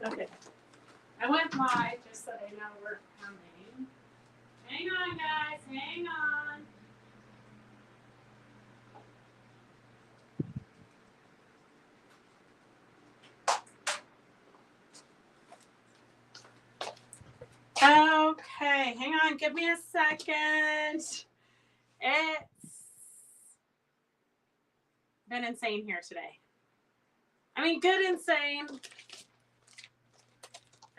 Okay. I went live just so they know we're coming. Hang on, guys. Hang on. Okay, hang on. Give me a second. It's been insane here today. I mean, good insane.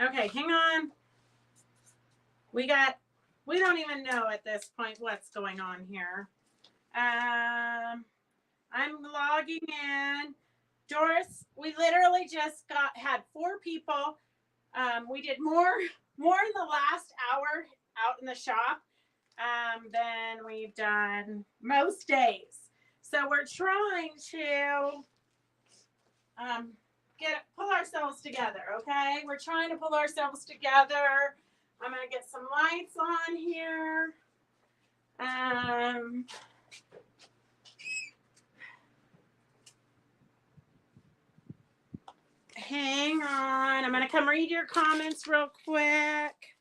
Okay, hang on. We don't even know at this point what's going on here. I'm logging in. Doris, we literally just had 4 people. We did more in the last hour out in the shop than we've done most days. So we're trying to pull ourselves together, okay? We're trying to pull ourselves together. I'm gonna get some lights on here. Hang on. I'm gonna come read your comments real quick.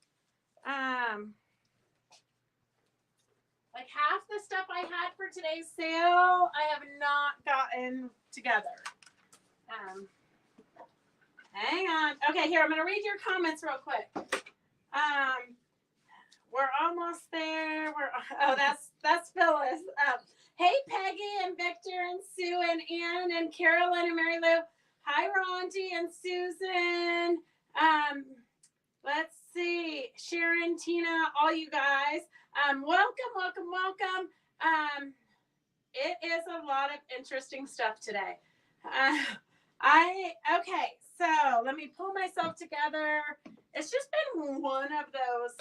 Like half the stuff I had for today's sale, I have not gotten together. Hang on. Okay, here, I'm gonna read your comments real quick. We're almost there. That's Phyllis. Hey, Peggy and Victor and Sue and Ann and Carolyn and Mary Lou. Hi, Rondi and Susan. Let's see. Sharon, Tina, all you guys. Welcome. It is a lot of interesting stuff today. Okay, so let me pull myself together. It's just been one of those,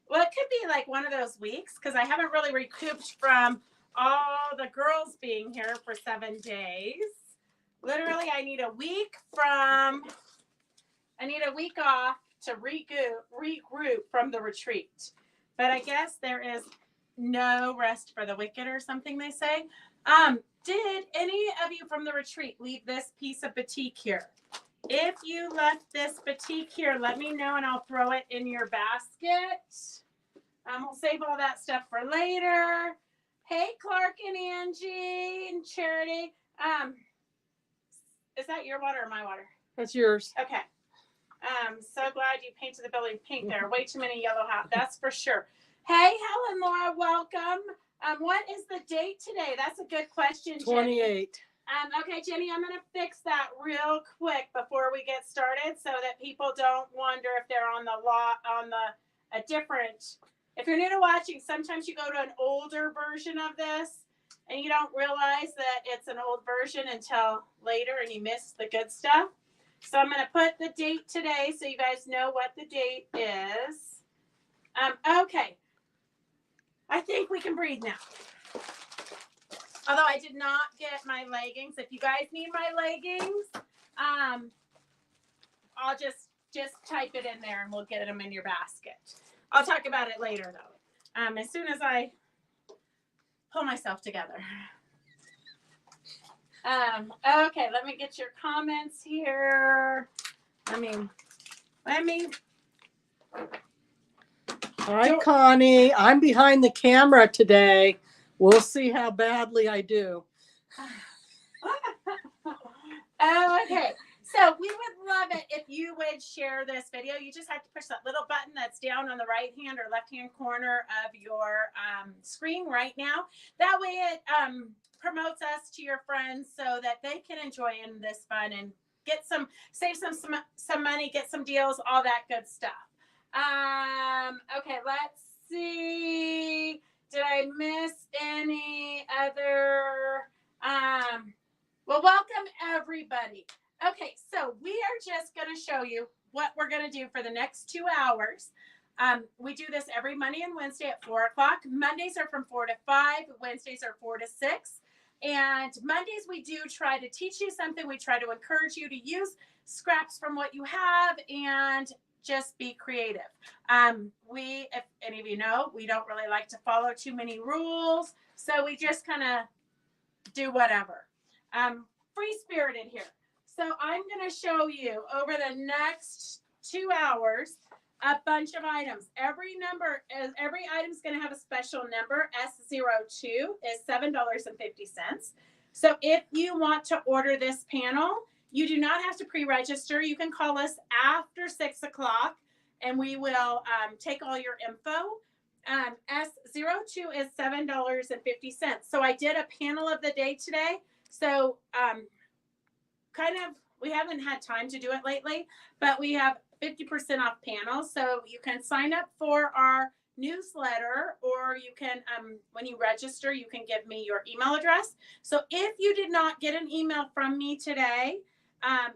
well, it could be like one of those weeks because I haven't really recouped from all the girls being here for 7 days. Literally, I need a week off to regroup from the retreat. But I guess there is no rest for the wicked or something they say. Did any of you from the retreat leave this piece of batik here? If you left this batik here, let me know and I'll throw it in your basket. We'll save all that stuff for later. Hey, Clark and Angie and Charity. Is that your water or my water? That's yours. Okay. So glad you painted the building pink there. Way too many yellow hats, that's for sure. Hey, Helen Laura, welcome. What is the date today? That's a good question, Jenny. 28. Okay, Jenny, I'm going to fix that real quick before we get started so that people don't wonder if they're on a different. If you're new to watching, sometimes you go to an older version of this and you don't realize that it's an old version until later and you miss the good stuff. So I'm going to put the date today so you guys know what the date is. Okay. I think we can breathe now. Although I did not get my leggings. If you guys need my leggings, I'll just type it in there and we'll get them in your basket. I'll talk about it later though. As soon as I pull myself together. Okay, let me get your comments here. Let me. Hi, Connie. I'm behind the camera today. We'll see how badly I do. Okay. So we would love it if you would share this video. You just have to push that little button that's down on the right hand or left hand corner of your screen right now. That way it promotes us to your friends so that they can enjoy in this fun and save some money, get some deals, all that good stuff. Okay, let's see. Did I miss any other? Well, welcome everybody. Okay, so we are just going to show you what we're going to do for the next 2 hours. We do this every Monday and Wednesday at 4 o'clock. Mondays are from 4 to 5. Wednesdays are 4 to 6. And Mondays, we do try to teach you something. We try to encourage you to use scraps from what you have and just be creative. If any of you know, we don't really like to follow too many rules. So we just kind of do whatever. Free-spirited here. So I'm going to show you over the next 2 hours a bunch of items. Every item is going to have a special number. S02 is $7.50. So if you want to order this panel, you do not have to pre-register. You can call us after 6 o'clock and we will take all your info. S02 is $7.50. So I did a panel of the day today. So we haven't had time to do it lately, but we have 50% off panels. So you can sign up for our newsletter, or you can, when you register, you can give me your email address. So if you did not get an email from me today,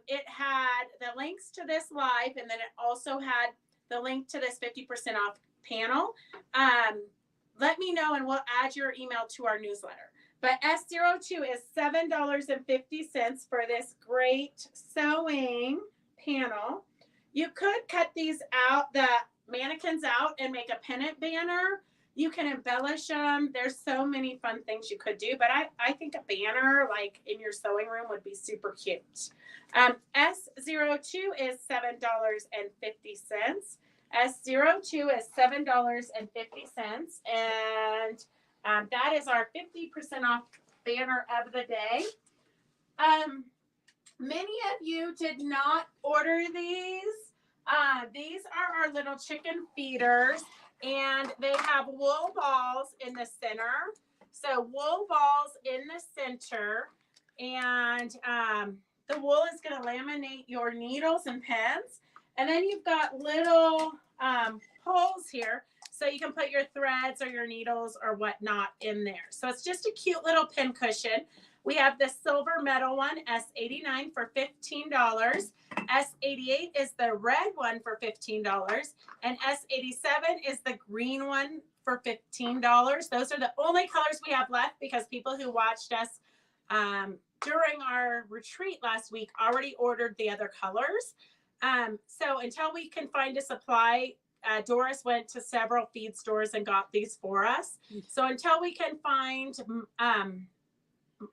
it had the links to this live, and then it also had the link to this 50% off panel. Let me know and we'll add your email to our newsletter. But S02 is $7.50 for this great sewing panel. You could cut these out, the mannequins out, and make a pennant banner. You can embellish them. There's so many fun things you could do, but I think a banner like in your sewing room would be super cute. S02 is $7.50. S02 is $7.50, and that is our 50% off banner of the day. Many of you did not order these. These are our little chicken feeders, and they have wool balls in the center. So wool balls in the center, and the wool is going to laminate your needles and pens. And then you've got little holes here, so you can put your threads or your needles or whatnot in there. So it's just a cute little pin cushion. We have the silver metal one, S89 for $15. S88 is the red one for $15. And S87 is the green one for $15. Those are the only colors we have left because people who watched us during our retreat last week already ordered the other colors. So until we can find a supply, Doris went to several feed stores and got these for us. So until we can find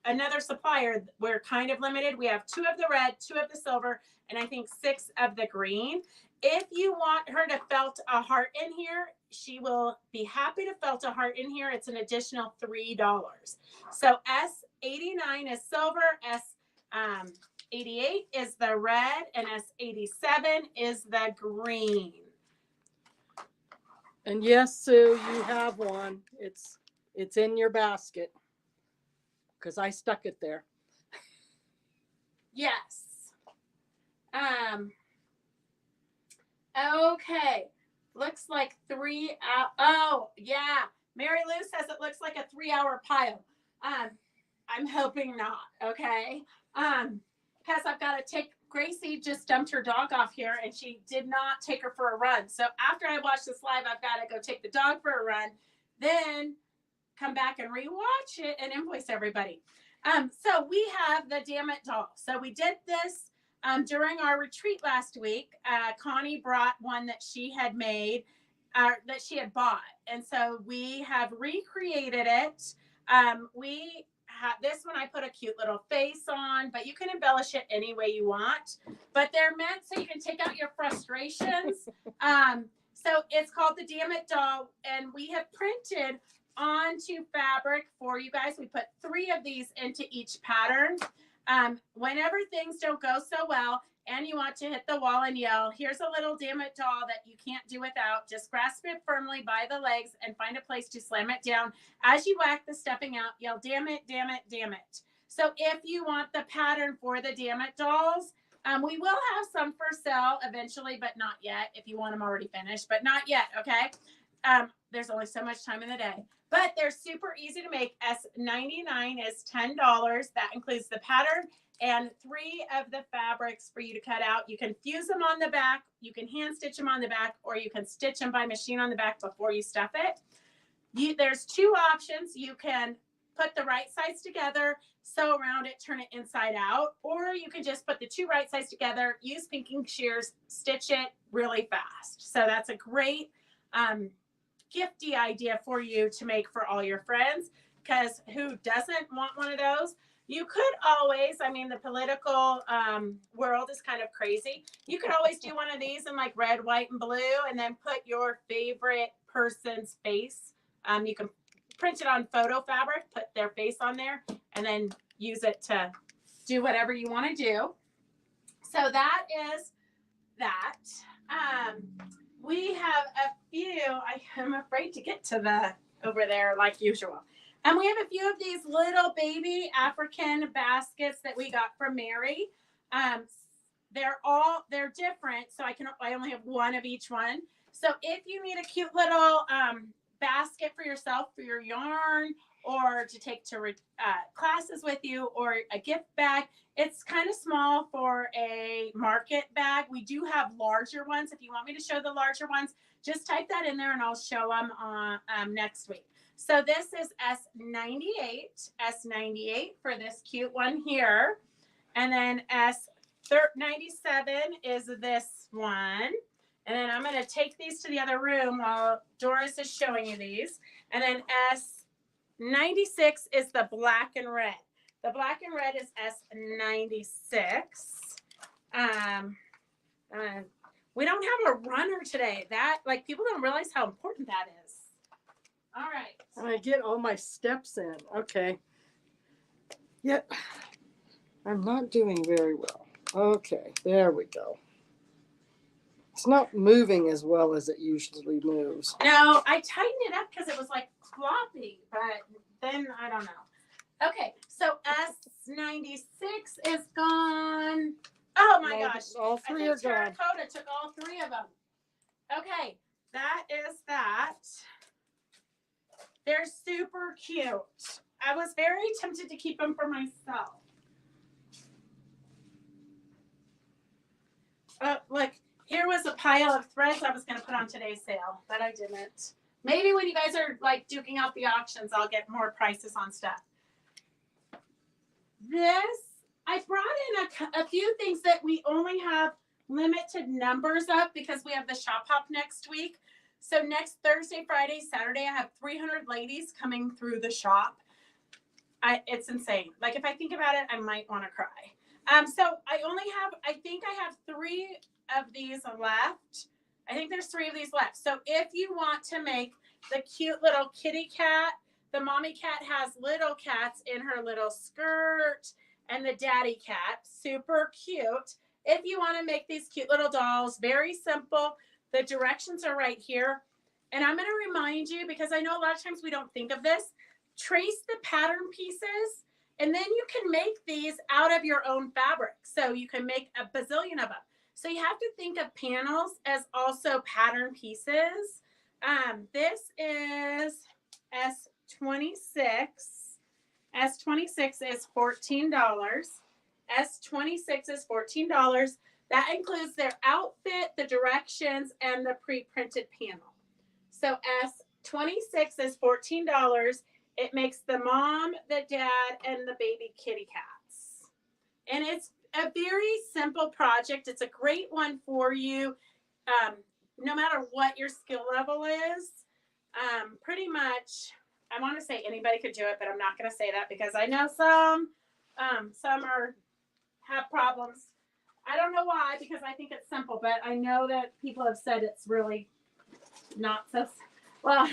another supplier, we're kind of limited. We have 2 of the red, 2 of the silver, and I think 6 of the green. If you want her to felt a heart in here, she will be happy to felt a heart in here. It's an additional $3. So S89 is silver, S88 is the red, and S87 is the green. And yes, Sue, you have one. It's in your basket because I stuck it there. Yes. Okay. Looks like 3 hours. Oh, yeah. Mary Lou says it looks like a 3-hour pile. I'm hoping not. Okay. Because I've got to take, Gracie just dumped her dog off here and she did not take her for a run. So after I watch this live, I've got to go take the dog for a run, then come back and rewatch it and invoice everybody. So we have the Damn It doll. So we did this during our retreat last week. Connie brought one that she had made, that she had bought. And so we have recreated it. We have this one, I put a cute little face on, but you can embellish it any way you want. But they're meant so you can take out your frustrations. So it's called the Damn It doll, and we have printed onto fabric for you guys. We put 3 of these into each pattern. Whenever things don't go so well and you want to hit the wall and yell, here's a little Damn It doll that you can't do without. Just grasp it firmly by the legs and find a place to slam it down. As you whack the stuffing out, yell, damn it, damn it, damn it. So if you want the pattern for the Damn It dolls, we will have some for sale eventually, but not yet. If you want them already finished, but not yet, okay? There's only so much time in the day. But they're super easy to make. S99 is $10. That includes the pattern and 3 of the fabrics for you to cut out. You can fuse them on the back, you can hand stitch them on the back, or you can stitch them by machine on the back before you stuff it. There's 2 options. You can put the right sides together, sew around it, turn it inside out, or you can just put the 2 right sides together, use pinking shears, stitch it really fast. So that's a great gifty idea for you to make for all your friends, because who doesn't want one of those? You could always, I mean, the political world is kind of crazy. You could always do one of these in like red, white, and blue, and then put your favorite person's face. You can print it on photo fabric, put their face on there, and then use it to do whatever you want to do. So that is that. We have a few, I'm afraid to get to the over there like usual. And we have a few of these little baby African baskets that we got from Mary. They're different, so I only have one of each one. So if you need a cute little basket for yourself for your yarn, or to take to classes with you, or a gift bag, it's kind of small for a market bag. We do have larger ones. If you want me to show the larger ones, just type that in there and I'll show them on next week. So this is S98 for this cute one here. And then S97 is this one. And then I'm going to take these to the other room while Doris is showing you these. And then S96 is the black and red. The black and red is S96. We don't have a runner today. That, like, people don't realize how important that is. All right. I get all my steps in. Okay. Yep. I'm not doing very well. Okay, there we go. It's not moving as well as it usually moves. No, I tightened it up because it was like floppy, but then I don't know. Okay, so S96 is gone. Oh my gosh. All three are gone. Terracotta took all three of them. Okay, that is that. They're super cute. I was very tempted to keep them for myself. Look, here was a pile of threads I was going to put on today's sale, but I didn't. Maybe when you guys are like duking out the auctions, I'll get more prices on stuff. This, I brought in a few things that we only have limited numbers of because we have the shop hop next week. So next Thursday, Friday, Saturday, I have 300 ladies coming through the shop. It's insane. Like, if I think about it, I might want to cry. So I think I have 3 of these left. I think there's 3 of these left. So if you want to make the cute little kitty cat, the mommy cat has little cats in her little skirt, and the daddy cat, super cute. If you want to make these cute little dolls, very simple. The directions are right here. And I'm going to remind you, because I know a lot of times we don't think of this, trace the pattern pieces, and then you can make these out of your own fabric. So you can make a bazillion of them. So you have to think of panels as also pattern pieces. This is S26. S26 is $14. S26 is $14. That includes their outfit, the directions, and the pre-printed panel. So S26 is $14. It makes the mom, the dad, and the baby kitty cats. And it's a very simple project. It's a great one for you, no matter what your skill level is. Pretty much, I want to say anybody could do it, but I'm not going to say that because I know some have problems. I don't know why, because I think it's simple, but I know that people have said it's really not so. Well,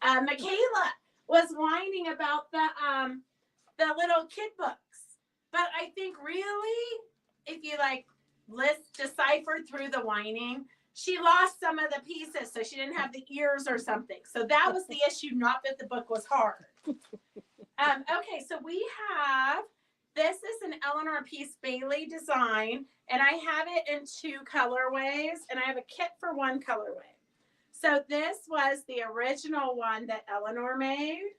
Michaela was whining about the little kid books, but I think really, if you like decipher through the whining, she lost some of the pieces, so she didn't have the ears or something. So that was the issue, not that the book was hard. Okay, so we have, this is an Eleanor Peace Bailey design, and I have it in 2 colorways, and I have a kit for 1 colorway. So this was the original one that Eleanor made.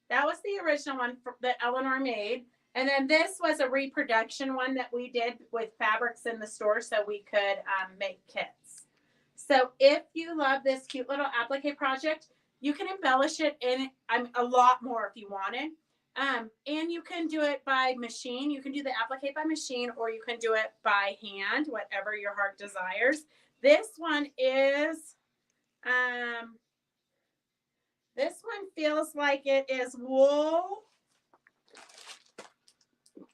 That was the original one that Eleanor made. And then this was a reproduction one that we did with fabrics in the store so we could make kits. So if you love this cute little applique project, you can embellish it in a lot more if you wanted. And you can do it by machine. You can do the applique by machine, or you can do it by hand, whatever your heart desires. This one is, this one feels like it is wool.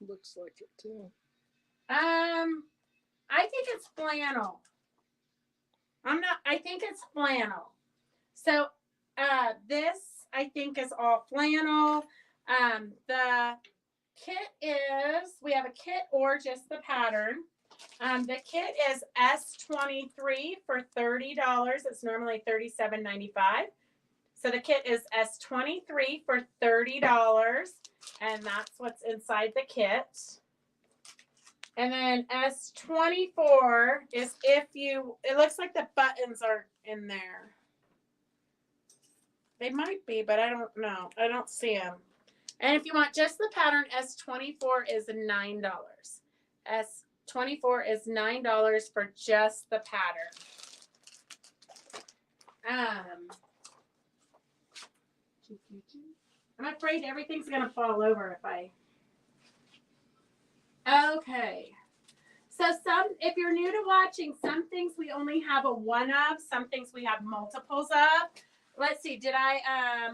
Looks like it too. I think it's flannel. I think it's flannel. So, this I think is all flannel. The kit we have a kit or just the pattern. The kit is S23 for $30. It's normally $37.95. So the kit is S23 for $30, and that's what's inside the kit. And then S24 is it looks like the buttons are in there. They might be, but I don't know. I don't see them. And if you want just the pattern, S24 is $9. S24 is $9 for just the pattern. I'm afraid everything's going to fall over if I... Okay. So if you're new to watching, some things we only have a one of, some things we have multiples of. Let's see, did I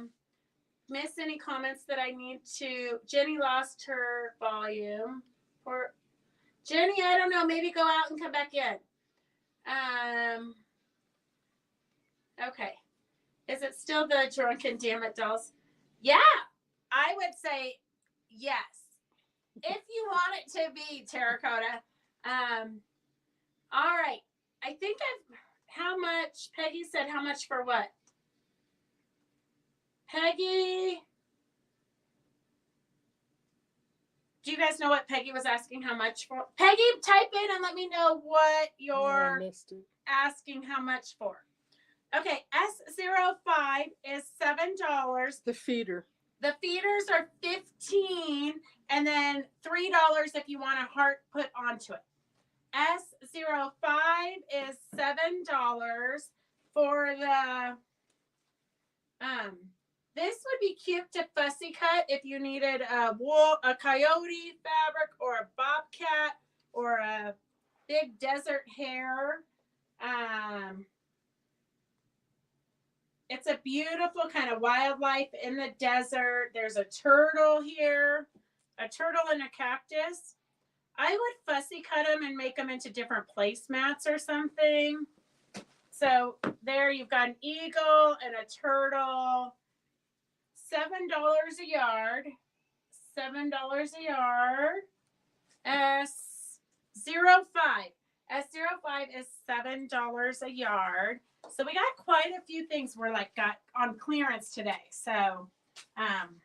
miss any comments that I need to? Jenny lost her volume. Or Jenny, I don't know, maybe go out and come back in. Okay. Is it still the Drunken Dammit dolls? Yeah, I would say yes. If you want it to be terracotta. All right. I think how much, Peggy said how much for what? Peggy, do you guys know what Peggy was asking how much for? Peggy, type in and let me know what you're asking how much for. Okay, S05 is $7. The feeder. The feeders are $15, and then $3 if you want a heart put onto it. S05 is $7 for the this would be cute to fussy cut if you needed a coyote fabric or a bobcat or a big desert hare. It's a beautiful kind of wildlife in the desert. There's a turtle here, a turtle and a cactus. I would fussy cut them and make them into different placemats or something. So there you've got an eagle and a turtle. $7 a yard. $7 a yard. S05. S05 is $7 a yard. So we got quite a few things we're got on clearance today. So, and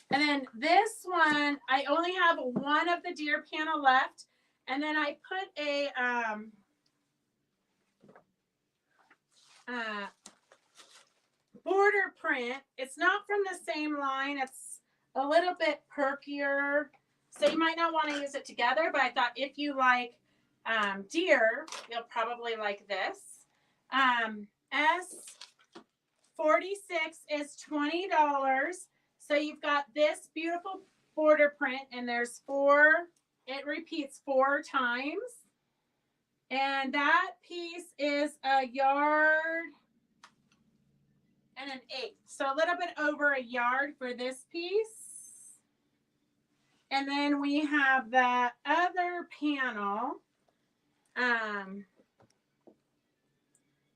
then this one, I only have one of the deer panel left. And then I put a, border print. It's not from the same line. It's a little bit perkier. So you might not want to use it together, but I thought if you like deer, you'll probably like this. S46 is $20. So you've got this beautiful border print, and there's it repeats 4 times. And that piece is a yard and an 1/8. So a little bit over a yard for this piece. And then we have that other panel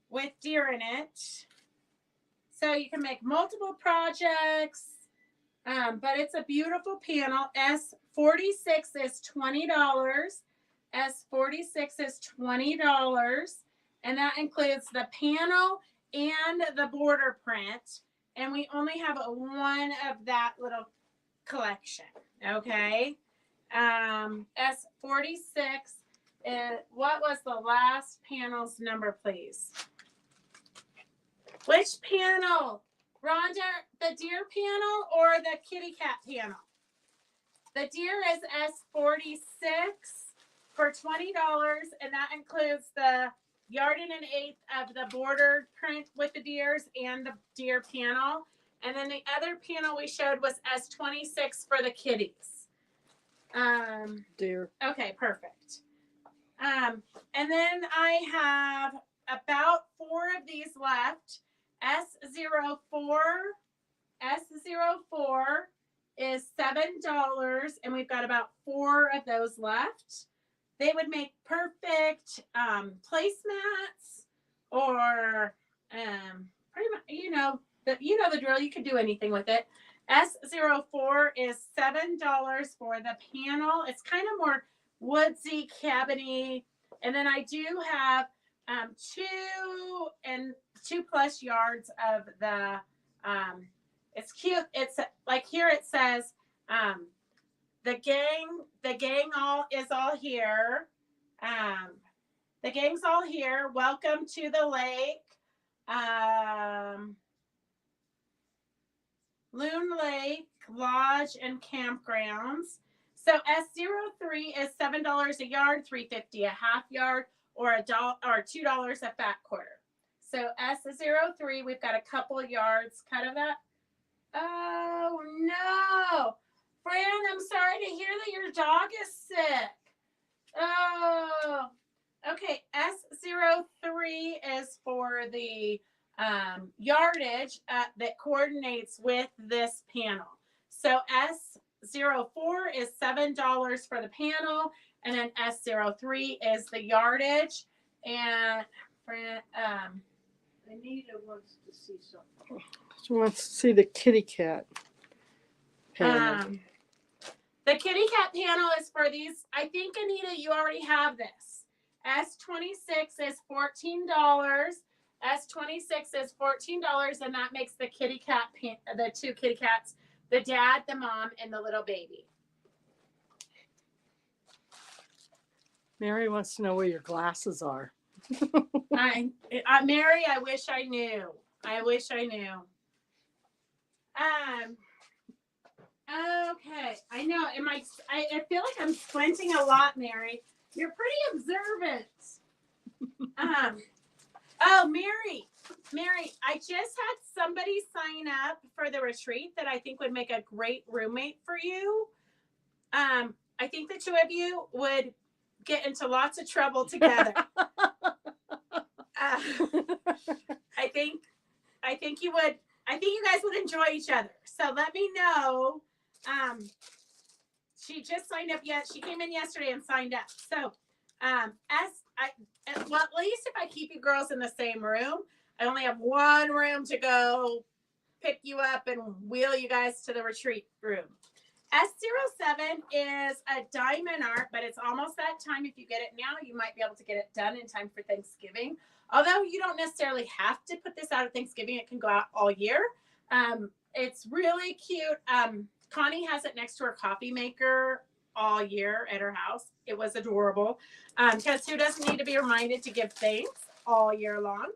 with deer in it. So you can make multiple projects, but it's a beautiful panel. S46 is $20. S46 is $20. And that includes the panel and the border print. And we only have one of that little collection. Okay. S46 is, what was the last panel's number, please? Which panel? Rhonda, the deer panel or the kitty cat panel? The deer is S46 for $20, and that includes the yard and an 1/8 of the border print with the deers and the deer panel. And then the other panel we showed was S26 for the kitties. Deer. Okay, perfect. And then I have about 4 of these left. S04 is $7, and we've got about 4 of those left. They would make perfect placemats, or pretty much, the drill. You could do anything with it. S04 is $7 for the panel. It's kind of more woodsy, cabiny. And then I do have 2+ yards of the it's cute. It's like here it says the gang is all here. The gang's all here. Welcome to the lake. Loon Lake Lodge and Campgrounds. So S03 is $7 a yard, $3.50 a half yard, or $2 a fat quarter. So S03, we've got a couple yards cut of that. Oh no, Fran, I'm sorry to hear that your dog is sick. Oh, okay. S03 is for the yardage that coordinates with this panel. So S04 is $7 for the panel, and then S03 is the yardage. And Anita wants to see something. She wants to see the kitty cat panel. The kitty cat panel is for these. I think, Anita, you already have this. S26 is $14. S26 is $14, and that makes the kitty cat, the 2 kitty cats, the dad, the mom, and the little baby. Mary wants to know where your glasses are. Mary, I wish I knew. Okay. I know. I feel like I'm squinting a lot, Mary. You're pretty observant. Oh, Mary, I just had somebody sign up for the retreat that I think would make a great roommate for you. I think the 2 of you would get into lots of trouble together. I think you would. I think you guys would enjoy each other. So let me know. She just signed up. She came in yesterday and signed up. So, at least if I keep you girls in the same room, I only have one room to go pick you up and wheel you guys to the retreat room. S07 is a diamond art, but it's almost that time. If you get it now, you might be able to get it done in time for Thanksgiving. Although you don't necessarily have to put this out at Thanksgiving. It can go out all year. It's really cute. Connie has it next to her coffee maker all year at her house. It was adorable. Because who doesn't need to be reminded to give thanks all year long?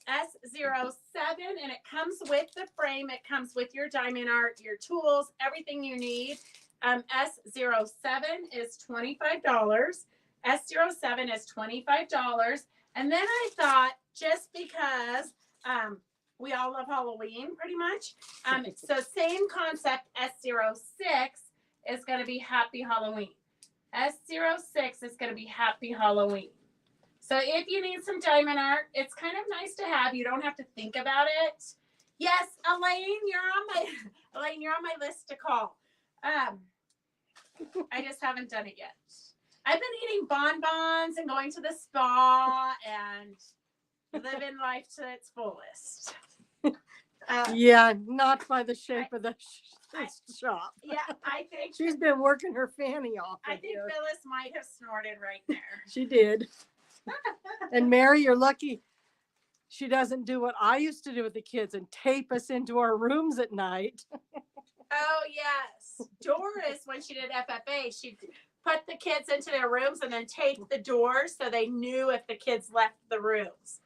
S07, and it comes with the frame. It comes with your diamond art, your tools, everything you need. S07 is $25. S07 is $25. And then I thought, just because we all love Halloween pretty much, so same concept, S06 is going to be Happy Halloween. S06 is going to be Happy Halloween. So if you need some diamond art, it's kind of nice to have. You don't have to think about it. Yes, Elaine, you're on my list to call. I just haven't done it yet. I've been eating bonbons and going to the spa and living life to its fullest. Yeah, not by the shape of the shop. Yeah, I think She's been working her fanny off. I think here. Phyllis might have snorted right there. She did. And Mary, you're lucky she doesn't do what I used to do with the kids and tape us into our rooms at night. Oh, yes. Doris, when she did FFA, she put the kids into their rooms and then taped the doors so they knew if the kids left the rooms.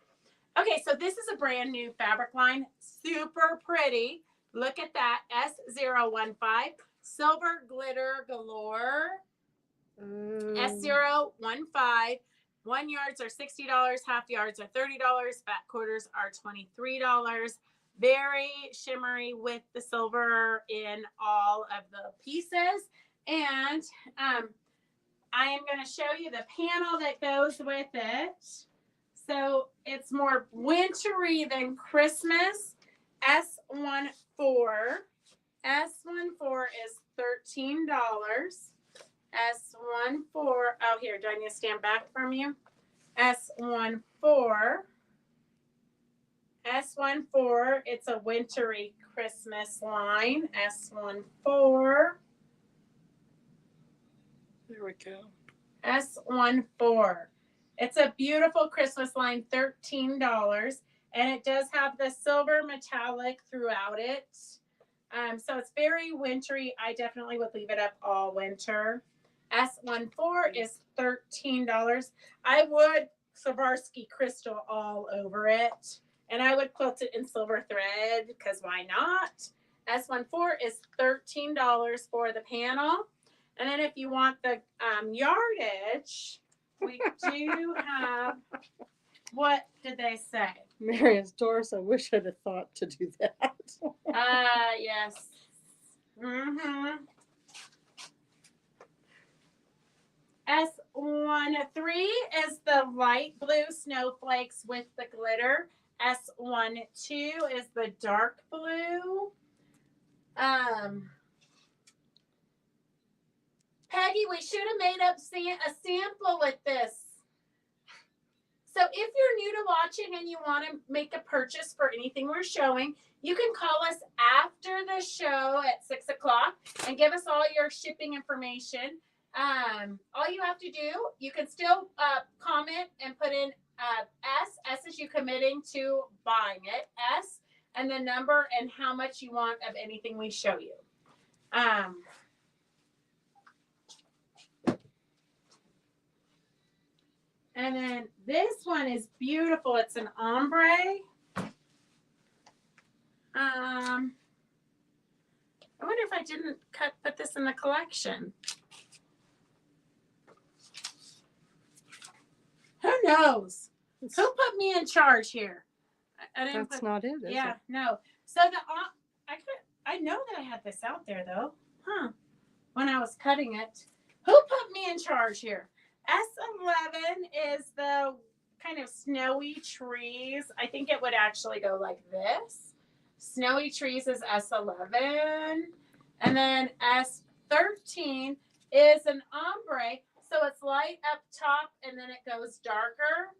Okay, so this is a brand new fabric line. Super pretty. Look at that. S015. Silver glitter galore. S015. 1 yards are $60. Half yards are $30. Fat quarters are $23. Very shimmery with the silver in all of the pieces. And I am going to show you the panel that goes with it. So it's more wintry than Christmas. S14. S14 is $13. S14, oh, here, do I need to stand back from you? S14, it's a wintry Christmas line. S14, There we go. S14. It's a beautiful Christmas line, $13. And it does have the silver metallic throughout it. So it's very wintry. I definitely would leave it up all winter. S14 is $13. I would Swarovski crystal all over it. And I would quilt it in silver thread because why not? S14 is $13 for the panel. And then if you want the yardage, we do have, what did they say? Marian's Doris, I wish I'd have thought to do that. Yes. Mm-hmm. S13 is the light blue snowflakes with the glitter. S12 is the dark blue. Peggy, we should have made up a sample with this. So if you're new to watching and you want to make a purchase for anything we're showing, you can call us after the show at 6 o'clock and give us all your shipping information. All you have to do, you can still comment and put in S. S is you committing to buying it. S and the number and how much you want of anything we show you. And then this one is beautiful. It's an ombre. I wonder if I didn't put this in the collection. Who knows? Who put me in charge here? I didn't That's not it, is yeah, it? no. So I know that I had this out there though. When I was cutting it. Who put me in charge here? S11 is the kind of snowy trees. I think it would actually go like this. Snowy trees is S11. And then S13 is an ombre. So it's light up top and then it goes darker.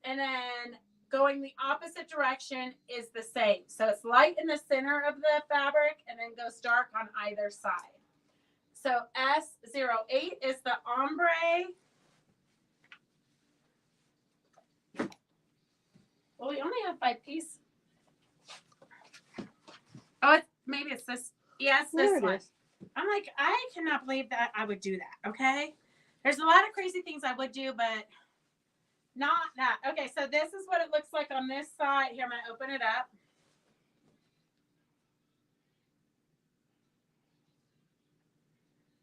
And then going the opposite direction is the same. So it's light in the center of the fabric and then goes dark on either side. So S08 is the ombre. Well, we only have 5 pieces. Oh, maybe it's this. Yes, There this it one. is. I'm like, I cannot believe that I would do that. Okay. There's a lot of crazy things I would do, but not that. Okay. So this is what it looks like on this side. Here, I'm going to open it up.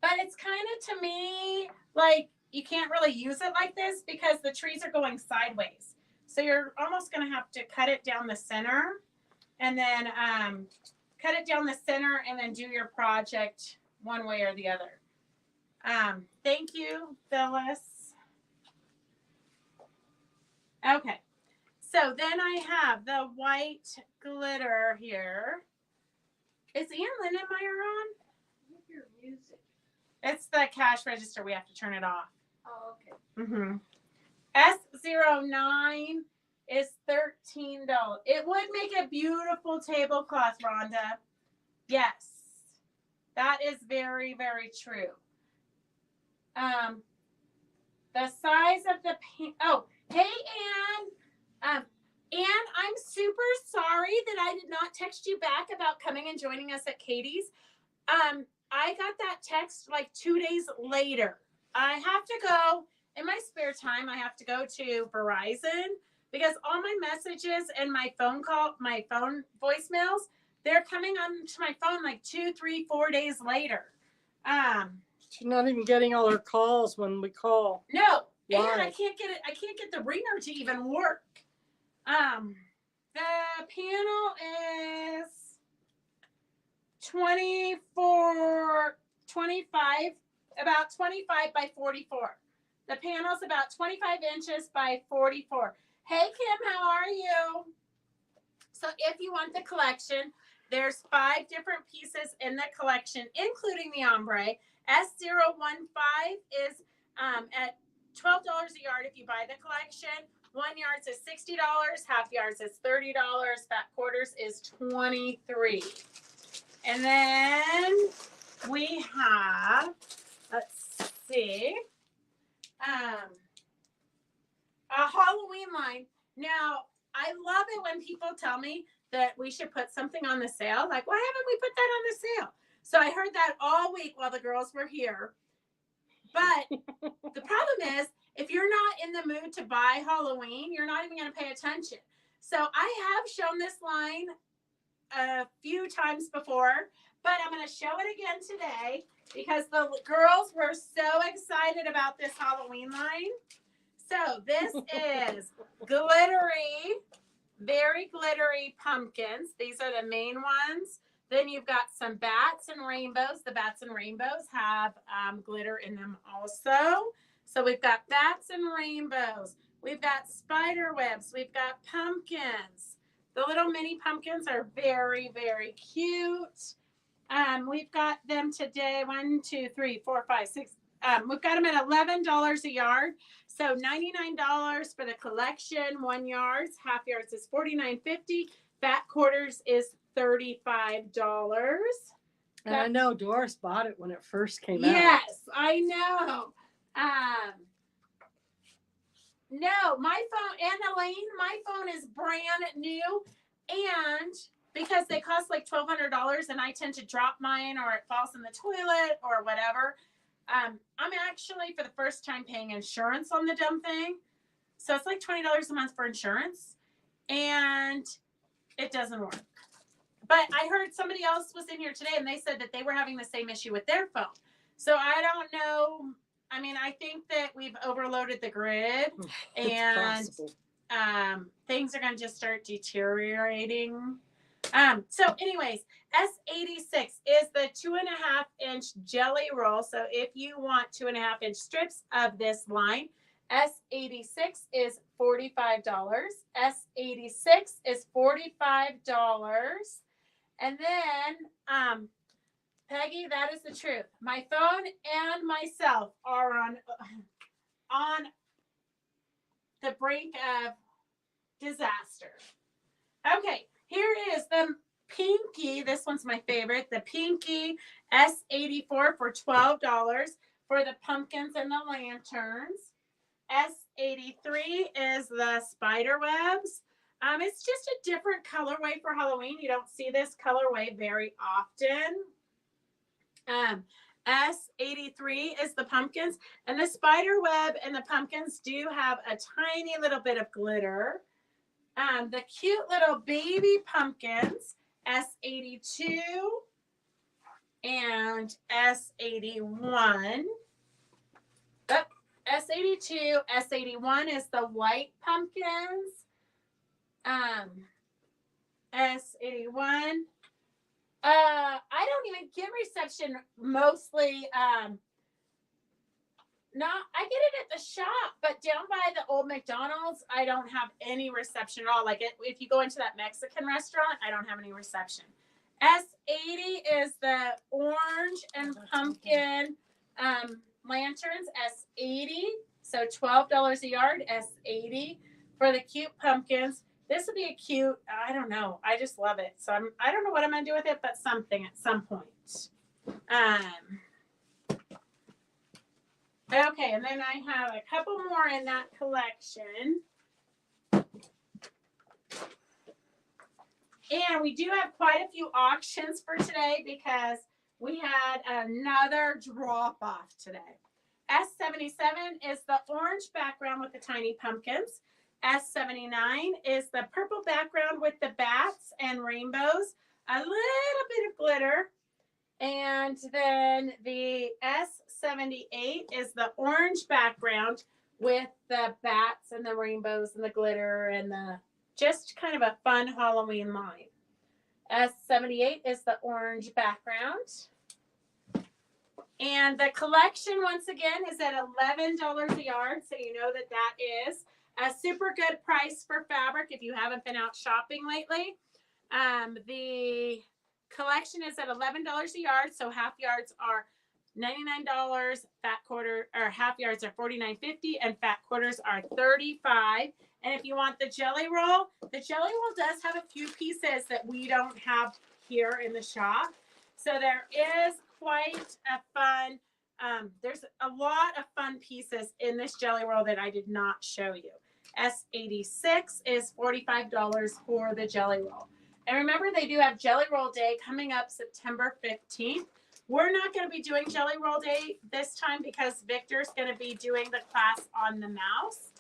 But it's kind of, to me, like you can't really use it like this because the trees are going sideways. So you're almost going to have to cut it down the center and then cut it down the center and then do your project one way or the other. Thank you, Phyllis. Okay. So then I have the white glitter here. Is Ann Lindenmeyer on? Your music. It's the cash register. We have to turn it off. Oh, okay. Mm-hmm. S09 is $13. It would make a beautiful tablecloth, Rhonda. Yes. That is very, very true. The size of the hey, Ann. Ann, I'm super sorry that I did not text you back about coming and joining us at Katie's. I got that text like 2 days later. I have to go in my spare time. I have to go to Verizon because all my messages and my phone voicemails, they're coming onto my phone like 2, 3, 4 days later. She's not even getting all her calls when we call. No, Why? and I can't get it. I can't get the ringer to even work. The panel is 25, about 25 by 44. The panel's about 25 inches by 44. Hey, Kim, how are you? So if you want the collection, There's 5 different pieces in the collection, including the ombre. S015 is at $12 a yard if you buy the collection. 1 yard is $60. Half yards is $30. Fat quarters is $23. And then we have, let's see, a Halloween line. Now, I love it when people tell me that we should put something on the sale. Like, why haven't we put that on the sale? So I heard that all week while the girls were here. But the problem is, if you're not in the mood to buy Halloween, you're not even going to pay attention. So I have shown this line a few times before, but I'm going to show it again today because the girls were so excited about this Halloween line. So this is glittery, very glittery pumpkins. These are the main ones. Then you've got some bats and rainbows. The bats and rainbows have glitter in them also. So we've got bats and rainbows. We've got spider webs. We've got pumpkins. The little mini pumpkins are very, very cute. We've got them today. 1, 2, 3, 4, 5, 6. We've got them at $11 a yard. So $99 for the collection. 1 yard. Half yards is $49.50. Fat quarters is $35. And I know Doris bought it when it first came out. Yes, I know. No, my phone, and Elaine, my phone is brand new. And because they cost like $1,200 and I tend to drop mine or it falls in the toilet or whatever, I'm actually for the first time paying insurance on the dumb thing. So it's like $20 a month for insurance. And it doesn't work. But I heard somebody else was in here today and they said that they were having the same issue with their phone. So I don't know. I mean, I think that we've overloaded the grid and things are going to just start deteriorating. So anyways, S86 is the 2.5-inch jelly roll. So if you want 2.5-inch strips of this line, S86 is $45. S86 is $45. And then, Peggy, that is the truth. My phone and myself are on the brink of disaster. Okay, here is the Pinky. This one's my favorite. The Pinky S84 for $12 for the pumpkins and the lanterns. S83 is the spider webs. It's just a different colorway for Halloween. You don't see this colorway very often. S83 is the pumpkins, and the spider web and the pumpkins do have a tiny little bit of glitter. The cute little baby pumpkins, S82 and S81. S82, S81 is the white pumpkins. S81. I don't even get reception mostly. I get it at the shop, but down by the old McDonald's, I don't have any reception at all. Like if you go into that Mexican restaurant, I don't have any reception. S80 is the orange and pumpkin lanterns, S80. So $12 a yard, S80 for the cute pumpkins. This would be a cute, I don't know. I just love it. So I don't know what I'm going to do with it, but something at some point. Okay, and then I have a couple more in that collection. And we do have quite a few auctions for today because we had another drop-off today. S77 is the orange background with the tiny pumpkins. S79 is the purple background with the bats and rainbows, a little bit of glitter. And then the S78 is the orange background with the bats and the rainbows and the glitter and the just kind of a fun Halloween line. S78 is the orange background. And the collection, once again, is at $11 a yard, so you know that that is a super good price for fabric if you haven't been out shopping lately. The collection is at $11 a yard, so half yards are $99, fat quarter or half yards are $49.50, and fat quarters are $35. And if you want the jelly roll does have a few pieces that we don't have here in the shop. So there is quite a fun, there's a lot of fun pieces in this jelly roll that I did not show you. S86 is $45 for the jelly roll. And remember, they do have Jelly Roll Day coming up September 15th. We're not going to be doing Jelly Roll Day this time because Victor's going to be doing the class on the mouse.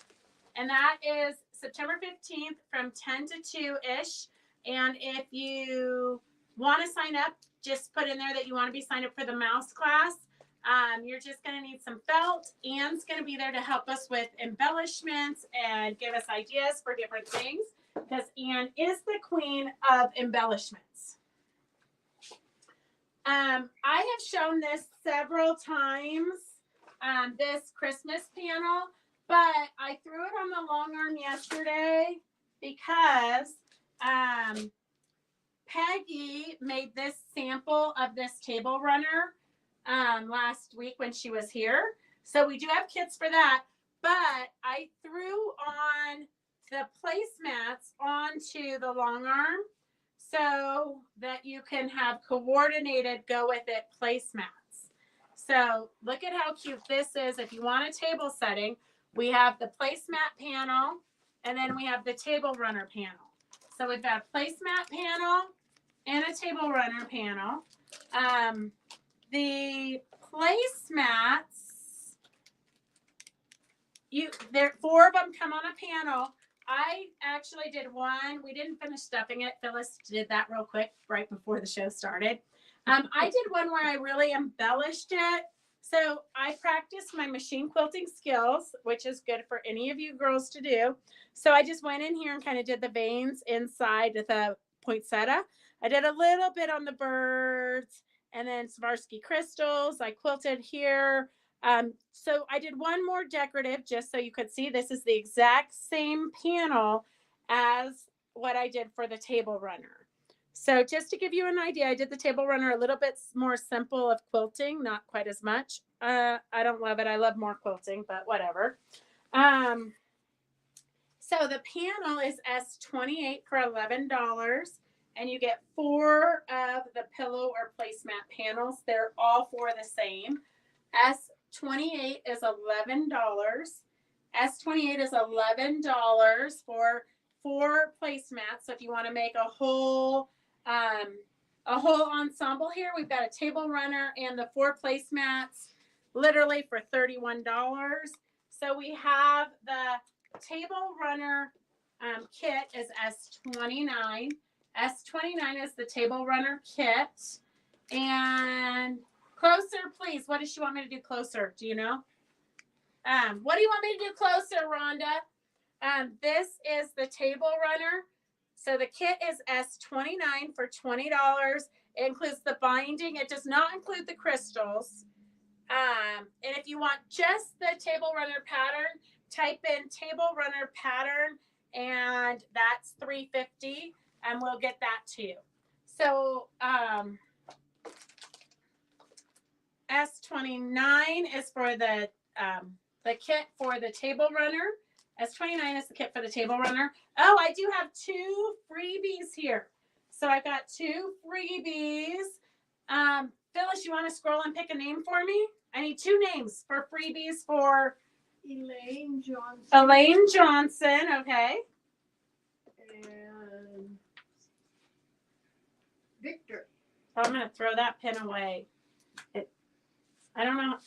And that is September 15th from 10 to 2-ish. And if you want to sign up, just put in there that you want to be signed up for the mouse class. You're just going to need some felt. Anne's going to be there to help us with embellishments and give us ideas for different things, because Anne is the queen of embellishments. I have shown this several times, this Christmas panel, but I threw it on the long arm yesterday because Peggy made this sample of this table runner last week when she was here. So we do have kits for that, but I threw on the placemats onto the long arm so that you can have coordinated go with it placemats. So look at how cute this is. If you want a table setting, we have the placemat panel and then we have the table runner panel. So we've got a placemat panel and a table runner panel. The placemats, there 4 of them come on a panel. I actually did one. We didn't finish stuffing it. Phyllis did that real quick right before the show started. I did one where I really embellished it. So I practiced my machine quilting skills, which is good for any of you girls to do. So I just went in here and kind of did the veins inside the poinsettia. I did a little bit on the birds and then Swarovski crystals. I quilted here. So I did one more decorative just so you could see this is the exact same panel as what I did for the table runner. So just to give you an idea, I did the table runner a little bit more simple of quilting, not quite as much. I don't love it. I love more quilting, but whatever. So the panel is S28 for $11, and you get 4 of the pillow or placemat panels. They're all 4 the same. S28 is $11. S28 is $11 for 4 placemats. So if you want to make a whole ensemble here, we've got a table runner and the 4 placemats literally for $31. So we have the table runner kit is S29. S29 is the table runner kit. And closer, please. What does she want me to do closer? Do you know? What do you want me to do closer, Rhonda? This is the table runner. So the kit is S29 for $20. It includes the binding. It does not include the crystals. And if you want just the table runner pattern, type in table runner pattern, and that's $3.50, and we'll get that to you. So S29 is for the kit for the table runner. S29 is the kit for the table runner. Oh, I do have 2 freebies here. So I got 2 freebies. Phyllis, you want to scroll and pick a name for me? I need 2 names for freebies for Elaine Johnson. Elaine Johnson, okay. And Victor. I'm going to throw that pin away. I don't know.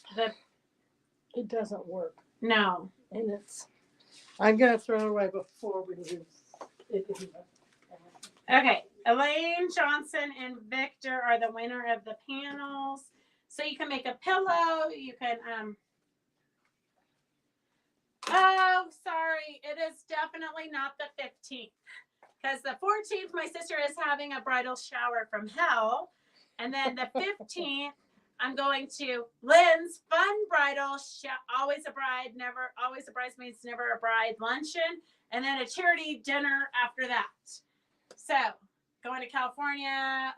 It doesn't work. No. And I'm going to throw it away before we do it. Okay. Elaine Johnson and Victor are the winner of the panels. So you can make a pillow. You can, oh, sorry. It is definitely not the 15th. Because the 14th, my sister is having a bridal shower from hell. And then the 15th, I'm going to Lynn's fun bridal, always a bride, never, always a bridesmaid's, never a bride luncheon. And then a charity dinner after that. So going to California,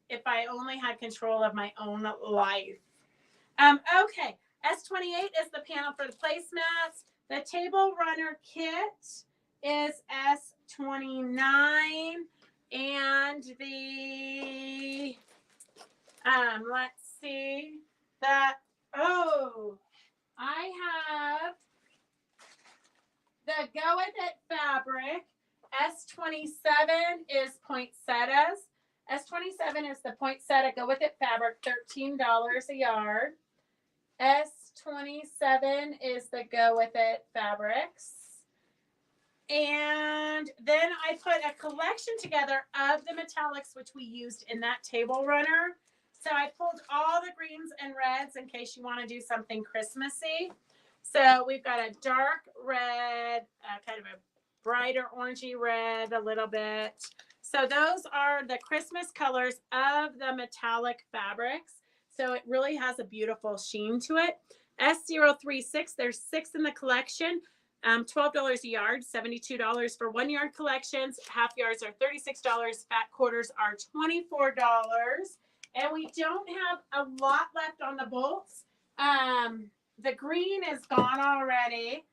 if I only had control of my own life. Okay, S28 is the panel for the placemats. The table runner kit is S29, and the let's see that. Oh, I have the Go With It fabric. S27 is poinsettias. S27 is the poinsettia Go With It fabric, $13 a yard. S27 is the Go With It fabrics. And then I put a collection together of the metallics, which we used in that table runner. So I pulled all the greens and reds in case you want to do something Christmassy. So we've got a dark red, kind of a brighter orangey red a little bit. So those are the Christmas colors of the metallic fabrics. So it really has a beautiful sheen to it. S036, there's 6 in the collection. $12 a yard, $72 for 1 yard collections. Half yards are $36. Fat quarters are $24. And we don't have a lot left on the bolts. The green is gone already,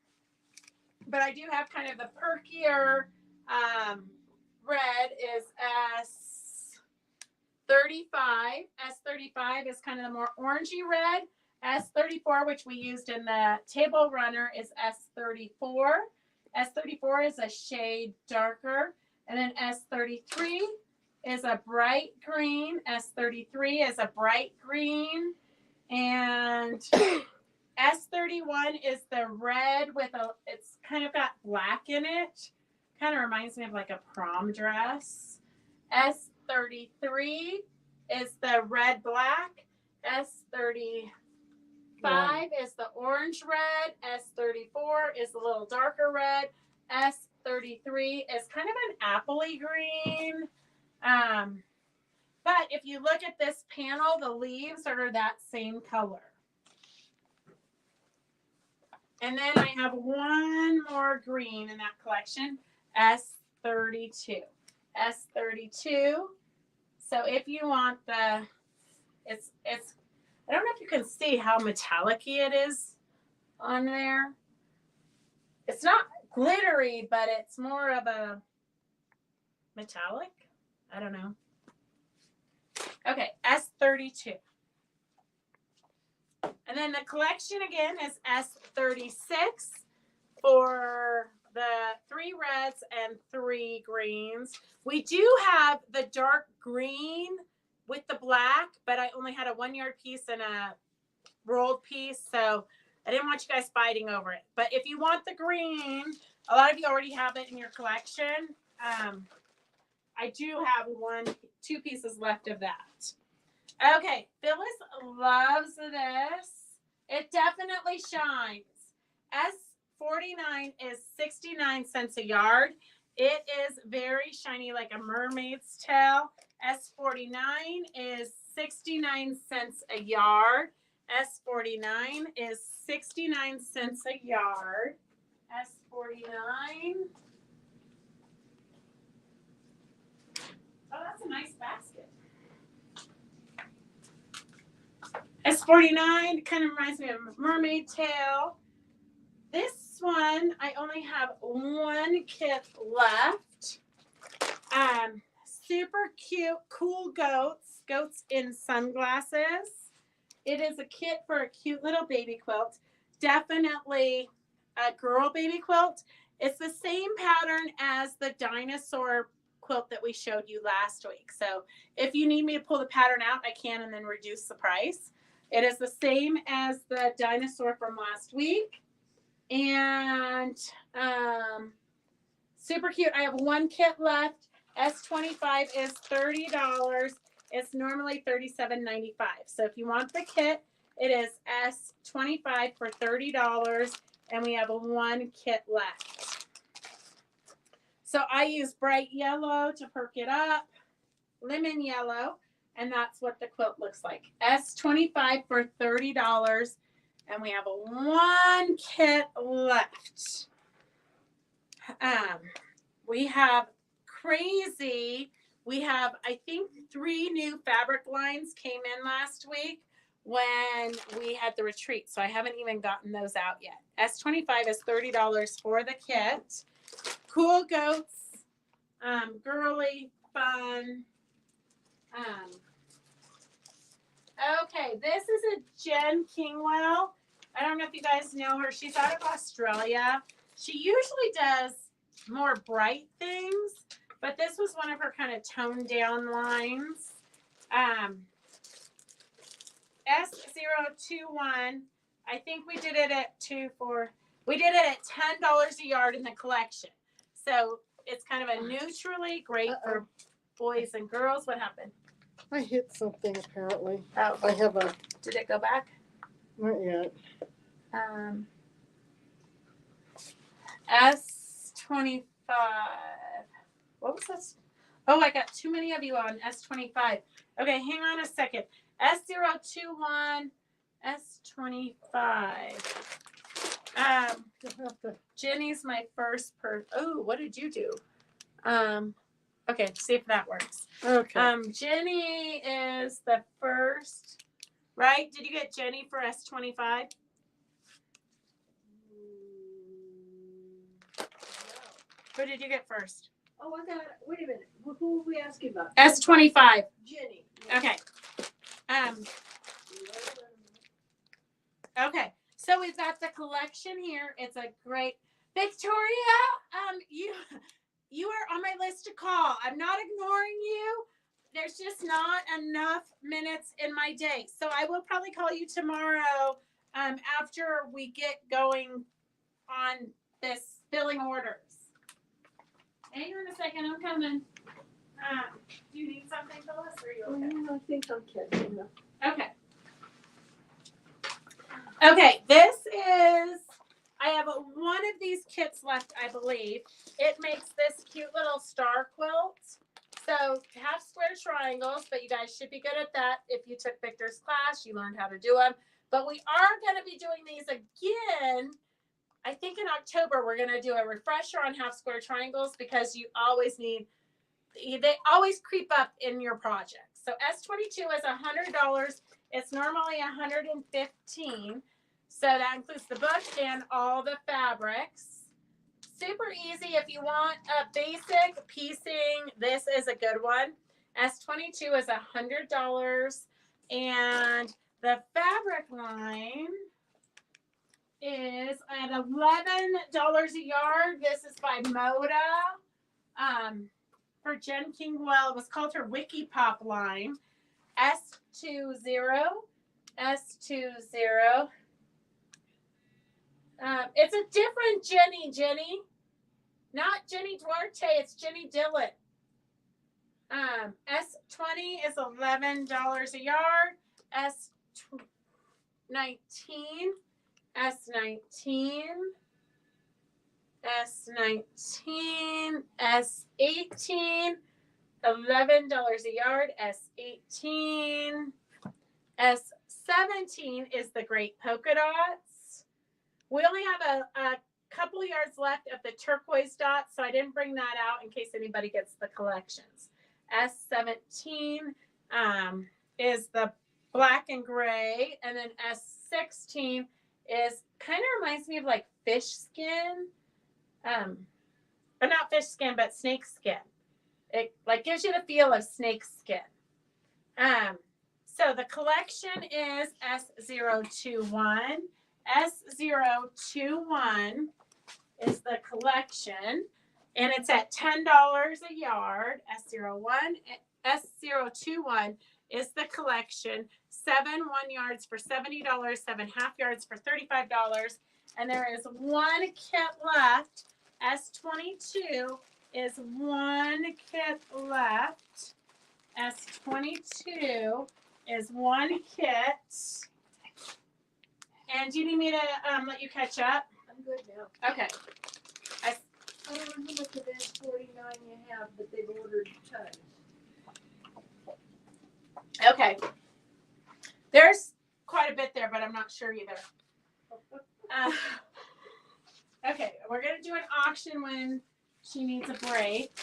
but I do have kind of the perkier red is S35. S35 is kind of the more orangey red. S34, which we used in the table runner, is S34. S34 is a shade darker. And then S33 is a bright green. S33 is a bright green. And S31 is the red with it's kind of got black in it. Kind of reminds me of like a prom dress. S33 is the red black. S35 is the orange red. S34 is a little darker red. S33 is kind of an appley green. But if you look at this panel, the leaves are that same color. And then I have one more green in that collection, S32. S32. So if you want it's I don't know if you can see how metallic-y it is on there. It's not glittery, but it's more of a metallic. I don't know. Okay, S32. And then the collection again is S36 for the 3 reds and 3 greens. We do have the dark green with the black, but I only had a 1 yard piece and a rolled piece, so I didn't want you guys fighting over it. But if you want the green, a lot of you already have it in your collection. I do have 2 pieces left of that. Okay, Phyllis loves this. It definitely shines. S49 is 69 cents a yard. It is very shiny like a mermaid's tail. S49 is 69 cents a yard. S49 is 69 cents a yard. S49. Oh, that's a nice basket. S49 kind of reminds me of a mermaid tail. This one, I only have 1 kit left. Super cute, cool goats in sunglasses. It is a kit for a cute little baby quilt. Definitely a girl baby quilt. It's the same pattern as the dinosaur quilt that we showed you last week. So if you need me to pull the pattern out, I can and then reduce the price. It is the same as the dinosaur from last week. And super cute. I have 1 kit left. S25 is $30. It's normally $37.95. So if you want the kit, it is S25 for $30. And we have 1 kit left. So I use bright yellow to perk it up. Lemon yellow. And that's what the quilt looks like. S25 for $30. And we have 1 kit left. We have Crazy We have, I think, 3 new fabric lines came in last week when we had the retreat. So I haven't even gotten those out yet. S25 is $30 for the kit. Cool Goats, girly, fun. Okay, this is a Jen Kingwell. I don't know if you guys know her. She's out of Australia. She usually does more bright things, but this was one of her kind of toned down lines. S021. I think we did it at we did it at $10 a yard in the collection. So it's kind of a neutrally great for boys and girls. What happened? I hit something apparently. Oh, I have a, did it go back? not yet. S25. What was this? Oh, I got too many of you on S25. Okay, hang on a second. S021, S25. Jenny's my first person. Oh, what did you do? Okay, see if that works. Okay. Jenny is the first, right? Did you get Jenny for S25? Who did you get first? Oh, I got it. Wait a minute. Who are we asking about? S25. Jenny. Okay. Okay. So we've got the collection here. It's a great Victoria. You are on my list to call. I'm not ignoring you. There's just not enough minutes in my day. So I will probably call you tomorrow after we get going on this filling orders. Hang on a second, I'm coming. Do you need something, Phyllis, or are you okay? I think I'm catching up. Okay. Okay, this is, I have one of these kits left, I believe. It makes this cute little star quilt. So half square triangles, but you guys should be good at that. If you took Victor's class, you learned how to do them. But we are going to be doing these again. I think in October, we're going to do a refresher on half square triangles because you always need, they always creep up in your project. So S22 is $100. It's normally $115. So that includes the book and all the fabrics. Super easy. If you want a basic piecing, this is a good one. S22 is $100. And the fabric line is at $11 a yard. This is by Moda. For Jen Kingwell, it was called her Wiki Pop line. S20. S20. It's a different Jenny. Not Jenny Duarte, it's Jenny Dillon. S20 is $11 a yard. S19. S19, S19, S18, $11 a yard, S18, S17 is the great polka dots. We only have a couple yards left of the turquoise dots, so I didn't bring that out in case anybody gets the collections. S17 is the black and gray, and then S16 is kind of reminds me of like fish skin, but not fish skin, but snake skin. It like gives you the feel of snake skin. So the collection is S021. S021 is the collection, and it's at $10 a yard. S021 is the collection. 7 1 yards for $70, 7 half yards for $35, and there is one kit left. S22 is one kit left. S22 is one kit. And do you need me to let you catch up? I'm good now. Okay. I don't know how much of S49 you have, but they've ordered tons. Okay. There's quite a bit there, but I'm not sure either. Okay, we're going to do an auction when she needs a break.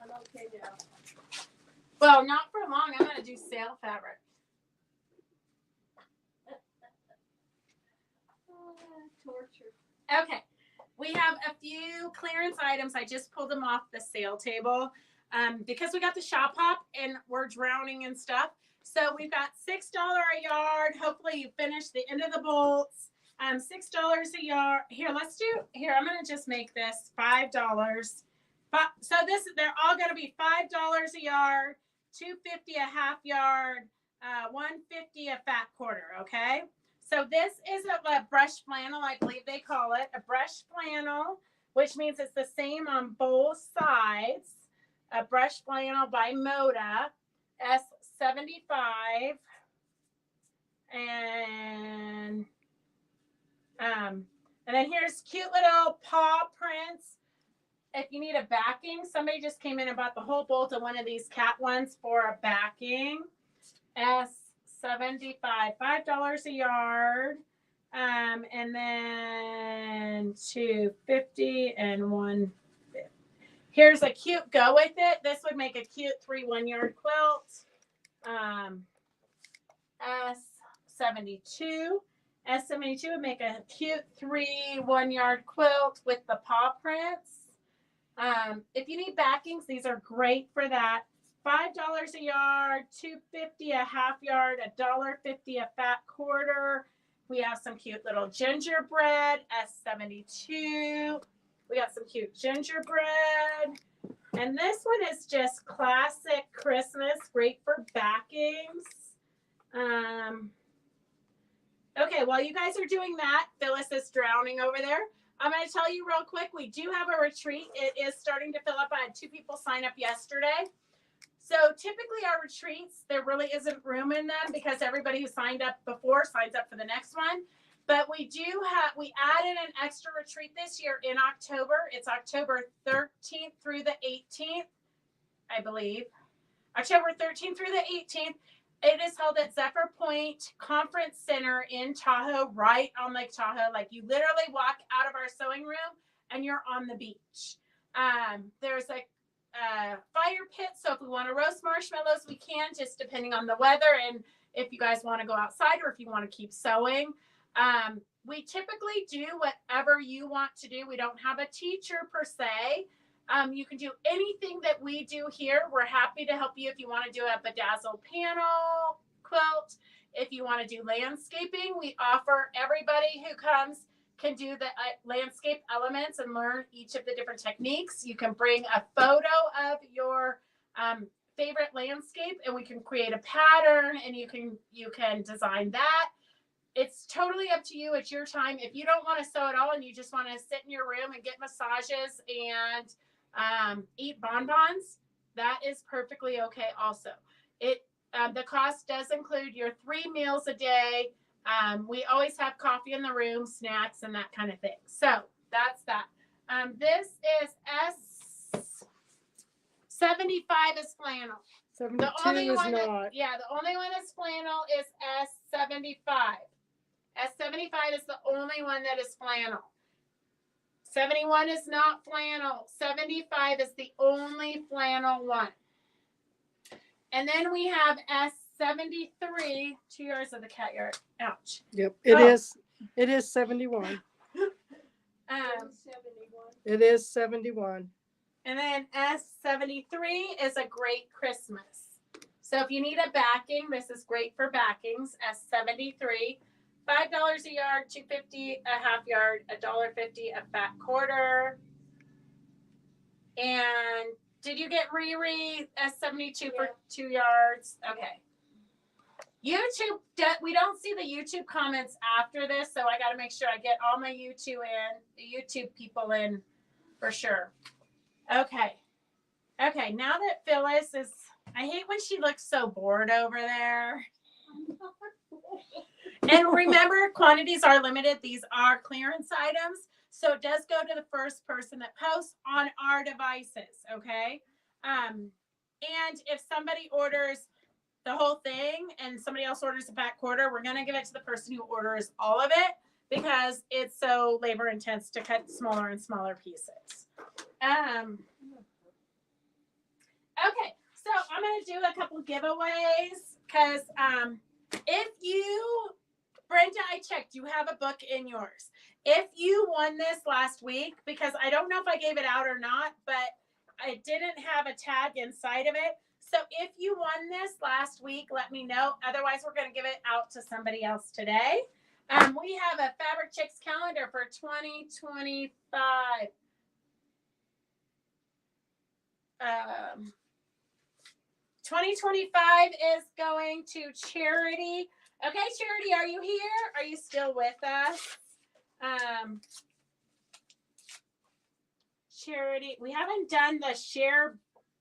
I'm okay now. Well, not for long. I'm going to do sale fabric. Torture. Okay. We have a few clearance items. I just pulled them off the sale table because we got the shop hop and we're drowning in stuff. So we've got $6 a yard. Hopefully you finish the end of the bolts. $6 a yard. Here, let's do. Here, I'm going to just make this $5. So they're all going to be $5 a yard, $2.50 a half yard, $1.50 a fat quarter. Okay. So this is a brush flannel, I believe they call it a brush flannel, which means it's the same on both sides. A brush flannel by Moda, S75, and then here's cute little paw prints. If you need a backing, somebody just came in and bought the whole bolt of one of these cat ones for a backing. S75, $5 a yard, and then $2.50 and $1.50. Here's a cute go with it. This would make a cute 3 1-yard quilt. S72 would make a cute 3 1-yard quilt with the paw prints. If you need backings, these are great for that. $5 a yard, $2.50 a half yard, $1.50 a fat quarter. We have some cute little gingerbread, S72. We got some cute gingerbread. And this one is just classic Christmas, great for backings. Okay, while you guys are doing that, Phyllis is drowning over there. I'm going to tell you real quick, we do have a retreat. It is starting to fill up. I had 2 people sign up yesterday. So typically our retreats, there really isn't room in them because everybody who signed up before signs up for the next one. But we added an extra retreat this year in October. It's October 13th through the 18th, I believe. October 13th through the 18th. It is held at Zephyr Point Conference Center in Tahoe, right on Lake Tahoe. Like you literally walk out of our sewing room and you're on the beach. There's a fire pit, so if we want to roast marshmallows, we can, just depending on the weather and if you guys want to go outside or if you want to keep sewing. We typically do whatever you want to do. We don't have a teacher per se. You can do anything that we do here. We're happy to help you if you want to do a bedazzled panel quilt. If you want to do landscaping, we offer everybody who comes can do the landscape elements and learn each of the different techniques. You can bring a photo of your favorite landscape and we can create a pattern and you can design that. It's totally up to you. It's your time. If you don't want to sew at all and you just want to sit in your room and get massages and eat bonbons, that is perfectly okay also. The cost does include your 3 meals a day. We always have coffee in the room, snacks, and that kind of thing. So that's that. This is S75 is flannel. 72 is not. The only one that's flannel is S75. S75 is the only one that is flannel. 71 is not flannel. 75 is the only flannel one. And then we have S73, 2 yards of the cat yard. Ouch. Yep, it is 71. 71. It is 71. And then S73 is a great Christmas. So if you need a backing, this is great for backings. S73, $5 a yard, $2.50 a half yard, $1.50 a fat quarter. And did you get Riri S72 for 2 yards? Okay. YouTube, we don't see the YouTube comments after this, so I got to make sure I get all my YouTube people in for sure. Okay. Okay, now that Phyllis is, I hate when she looks so bored over there. And remember, quantities are limited. These are clearance items. So it does go to the first person that posts on our devices, okay? And if somebody orders the whole thing and somebody else orders a back quarter, we're going to give it to the person who orders all of it because it's so labor intense to cut smaller and smaller pieces. Okay, so So I'm going to do a couple giveaways because if you, Brenda, I checked, you have a book in yours. If you won this last week, because I don't know if I gave it out or not, but I didn't have a tag inside of it. So if you won this last week, let me know. Otherwise, we're going to give it out to somebody else today. We have a Fabric Chicks calendar for 2025. 2025 is going to Charity. Okay, Charity, are you here? Are you still with us? Charity, we haven't done the share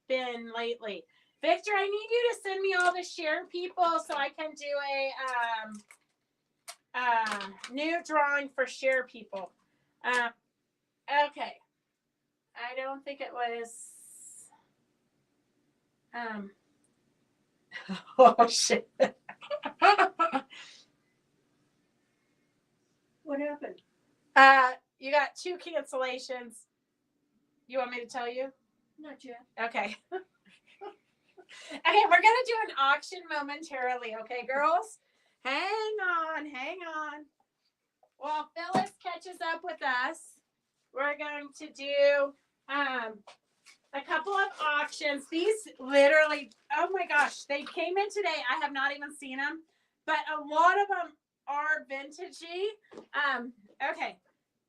bin lately. Victor, I need you to send me all the share people so I can do a new drawing for share people. Okay. I don't think it was. Oh shit. What happened? You got 2 cancellations. You want me to tell you? Not yet. Okay. Okay, we're gonna do an auction momentarily, okay, girls? Hang on. While Phyllis catches up with us, we're going to do a couple of auctions. These literally, oh my gosh, they came in today. I have not even seen them, but a lot of them are vintagey. Okay,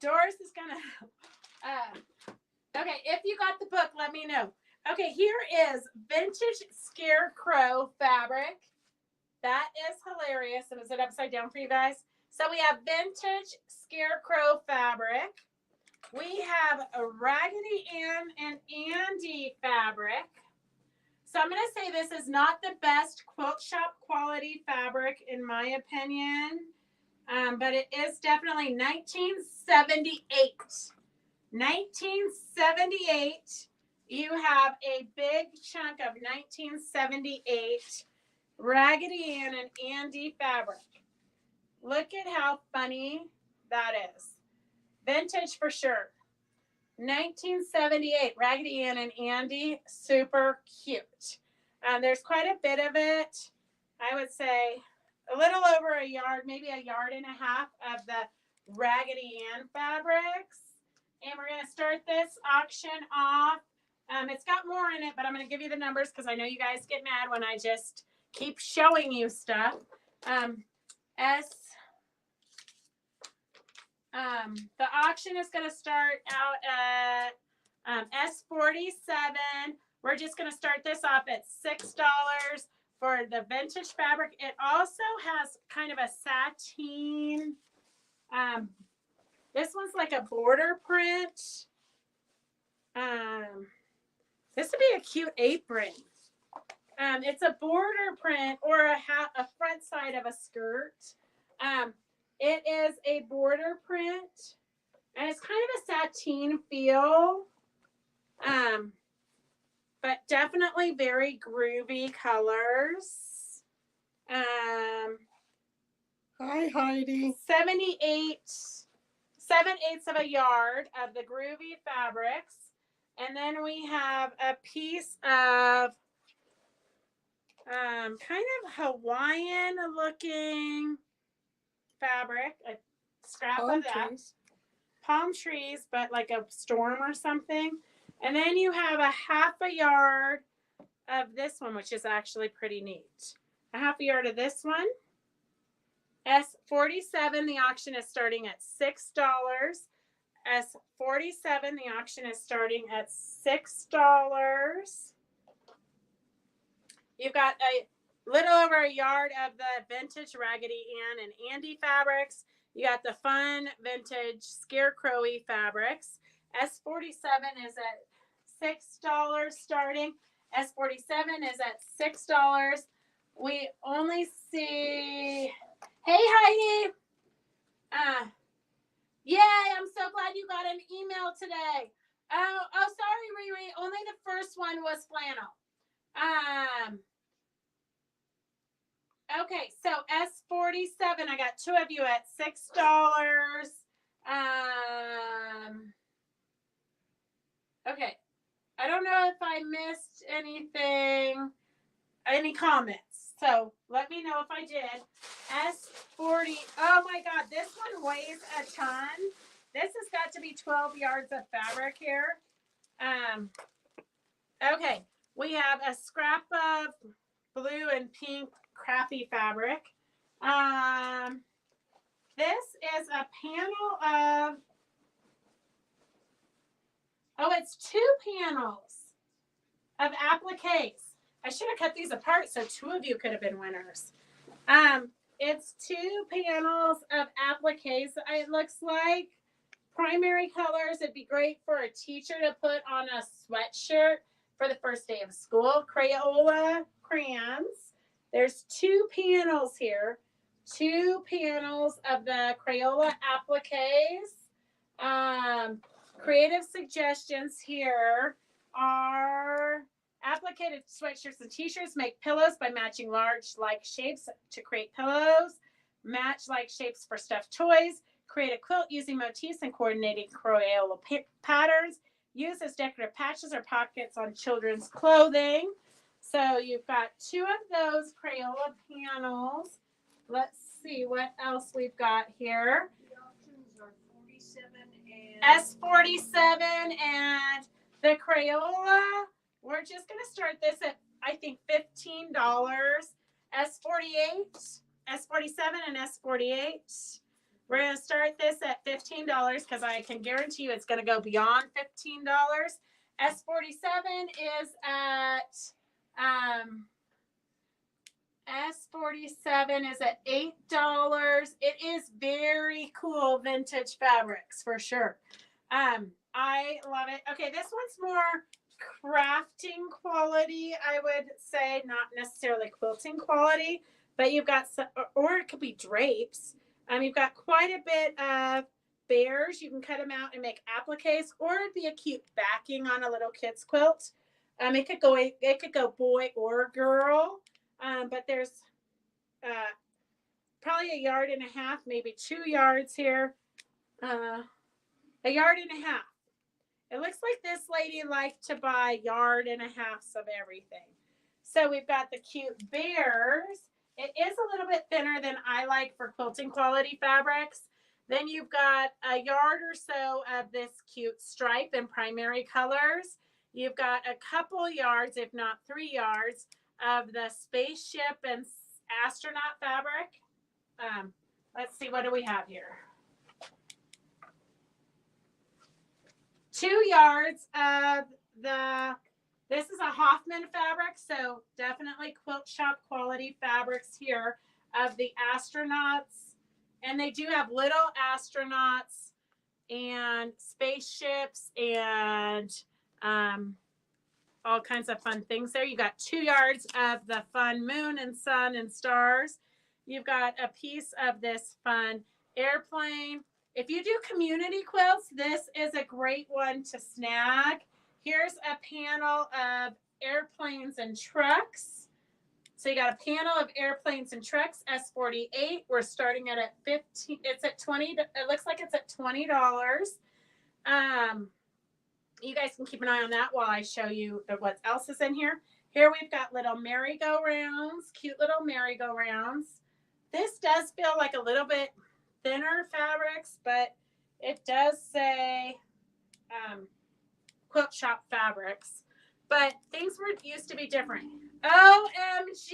Doris is gonna. Okay, if you got the book, let me know. Okay, here is vintage scarecrow fabric. That is hilarious. And is it upside down for you guys? So we have vintage scarecrow fabric. We have a Raggedy Ann and Andy fabric. So I'm going to say this is not the best quilt shop quality fabric in my opinion, but it is definitely 1978. 1978. You have a big chunk of 1978 Raggedy Ann and Andy fabric. Look at how funny that is. Vintage for sure. 1978 Raggedy Ann and Andy, super cute. There's quite a bit of it. I would say a little over a yard, maybe a yard and a half of the Raggedy Ann fabrics. And we're going to start this auction off. It's got more in it, but I'm going to give you the numbers because I know you guys get mad when I just keep showing you stuff. The auction is going to start out at S47. We're just going to start this off at $6 for the vintage fabric. It also has kind of a sateen. This one's like a border print. This would be a cute apron. It's a border print or a front side of a skirt. It is a border print, and it's kind of a sateen feel, but definitely very groovy colors. Hi, Heidi. 7/8 of a yard of the groovy fabrics. And then we have a piece of kind of Hawaiian looking fabric, a scrap of that. Palm trees, but like a storm or something. And then you have a half a yard of this one, which is actually pretty neat. A half a yard of this one. S47, the auction is starting at $6. S47, the auction is starting at $6. You've got a little over a yard of the vintage Raggedy Ann and Andy fabrics. You got the fun vintage scarecrowy fabrics. S47 is at $6 starting. S47 is at $6. We only see. Hey, Heidi. Yay, I'm so glad you got an email today. Oh, sorry, Riri. Only the first one was flannel. Okay, so S47, I got 2 of you at $6. Okay, I don't know if I missed anything, any comments. So let me know if I did. S40. Oh my God, this one weighs a ton. This has got to be 12 yards of fabric here. Okay, we have a scrap of blue and pink crappy fabric. This is a panel of, oh, it's 2 panels of appliques. I should have cut these apart so 2 of you could have been winners. It's 2 panels of appliques. It looks like primary colors. It'd be great for a teacher to put on a sweatshirt for the first day of school. Crayola crayons. There's 2 panels here. 2 panels of the Crayola appliques. Creative suggestions here are applicated sweatshirts and t-shirts. Make pillows by matching large like shapes to create pillows. Match like shapes for stuffed toys. Create a quilt using motifs and coordinating Crayola patterns. Use as decorative patches or pockets on children's clothing. So you've got 2 of those Crayola panels. Let's see what else we've got here. The options are 47 and S47 and the Crayola. We're just going to start this at, I think, $15. S48, S47 and S48. We're going to start this at $15 because I can guarantee you it's going to go beyond $15. S47 is at S47 is at $8. It is very cool vintage fabrics for sure. I love it. Okay, this one's more crafting quality, I would say, not necessarily quilting quality, but you've got some, or it could be drapes. You've got quite a bit of bears. You can cut them out and make appliques, or it'd be a cute backing on a little kid's quilt. It could go boy or girl. But there's probably 1.5 yards, maybe 2 yards here. 1.5 yards. It looks like this lady liked to buy 1.5 yards of everything. So we've got the cute bears. It is a little bit thinner than I like for quilting quality fabrics. Then you've got 1 yard or so of this cute stripe in primary colors. You've got a couple yards, if not 3 yards, of the spaceship and astronaut fabric. Let's see, what do we have here? 2 yards of this is a Hoffman fabric, so definitely quilt shop quality fabrics here of the astronauts. And they do have little astronauts and spaceships and all kinds of fun things there. You got 2 yards of the fun moon and sun and stars. You've got a piece of this fun airplane. If you do community quilts, this is a great one to snag. Here's a panel of airplanes and trucks. So you got a panel of airplanes and trucks, S48. We're starting at 15. It's at 20. It looks like it's at $20. You guys can keep an eye on that while I show you what else is in here. Here we've got little merry-go-rounds, cute little merry-go-rounds. This does feel like a little bit thinner fabrics, but it does say quilt shop fabrics. But things used to be different. OMG!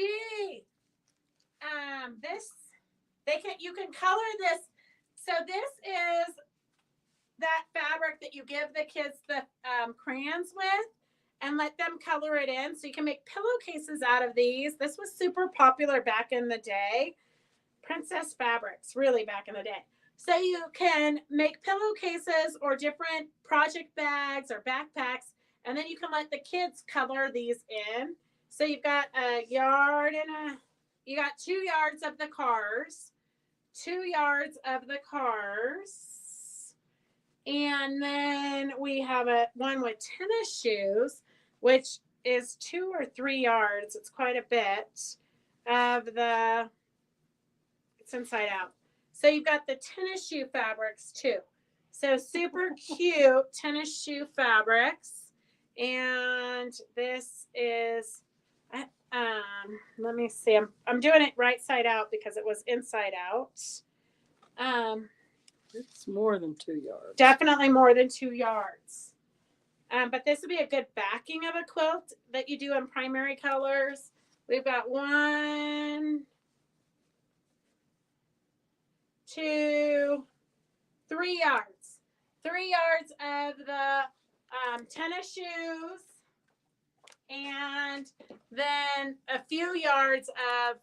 You can color this. So this is that fabric that you give the kids the crayons with and let them color it in. So you can make pillowcases out of these. This was super popular back in the day. Princess fabrics, really back in the day. So you can make pillowcases or different project bags or backpacks, and then you can let the kids color these in. So you've got 1 yard you got 2 yards of the cars, 2 yards of the cars. And then we have one with tennis shoes, which is 2 or 3 yards. It's quite a bit of it's inside out. So you've got the tennis shoe fabrics too. So super cute tennis shoe fabrics. And this is, let me see. I'm doing it right side out because it was inside out. It's more than 2 yards. Definitely more than 2 yards. But this would be a good backing of a quilt that you do in primary colors. We've got 1, 2, 3 yards. 3 yards of the tennis shoes, and then a few yards of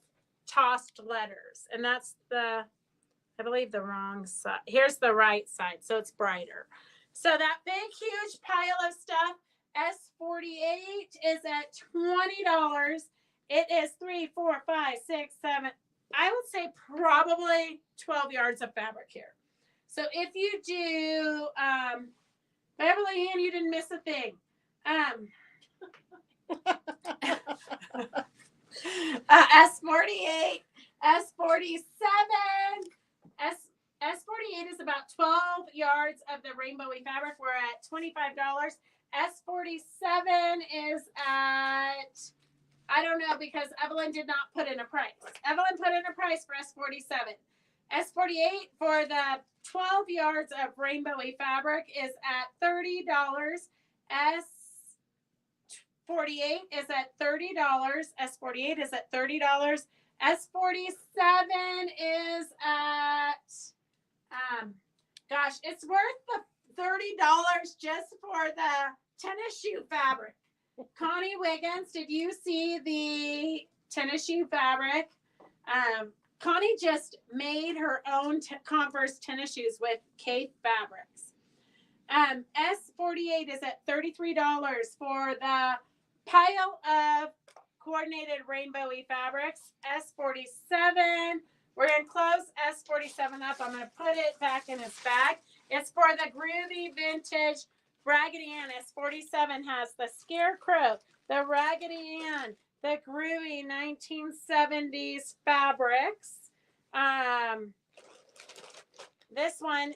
tossed letters. And that's I believe the wrong side. Here's the right side, so it's brighter. So that big, huge pile of stuff, S48 is at $20. It is 3, 4, 5, 6, 7, I would say probably 12 yards of fabric here. So if you do, Beverly Ann, you didn't miss a thing. S48, S47, S48 is about 12 yards of the rainbowy fabric. We're at $25. S47 is at, I don't know, because Evelyn did not put in a price. Evelyn put in a price for S47. S48 for the 12 yards of rainbowy fabric is at $30. S48 is at $30. S48 is at $30. S47 is at, gosh, it's worth the $30 just for the tennis shoe fabric. Connie Wiggins, did you see the tennis shoe fabric? Connie just made her own Converse tennis shoes with Kate fabrics. S48 is at $33 for the pile of coordinated rainbowy fabrics. S47, we're going to close S47 up. I'm going to put it back in its bag. It's for the groovy vintage Raggedy Ann. S47 has the Scarecrow, the Raggedy Ann, the groovy 1970s fabrics. This one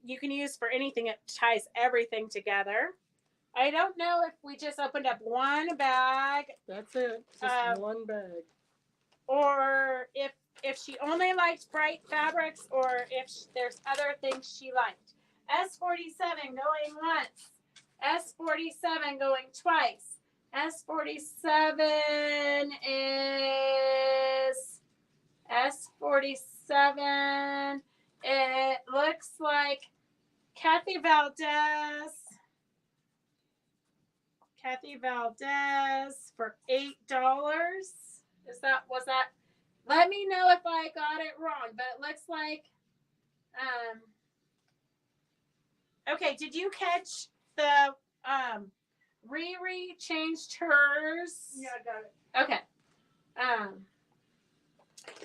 you can use for anything. It ties everything together. I don't know if we just opened up one bag. That's it. Just one bag. Or if she only liked bright fabrics, or if there's other things she liked. S47 going once. S47 going twice. S47 is S47. It looks like Kathy Valdez for $8. Was that? Let me know if I got it wrong, but it looks like, okay, did you catch the, Riri changed hers? Yeah, I got it. Okay.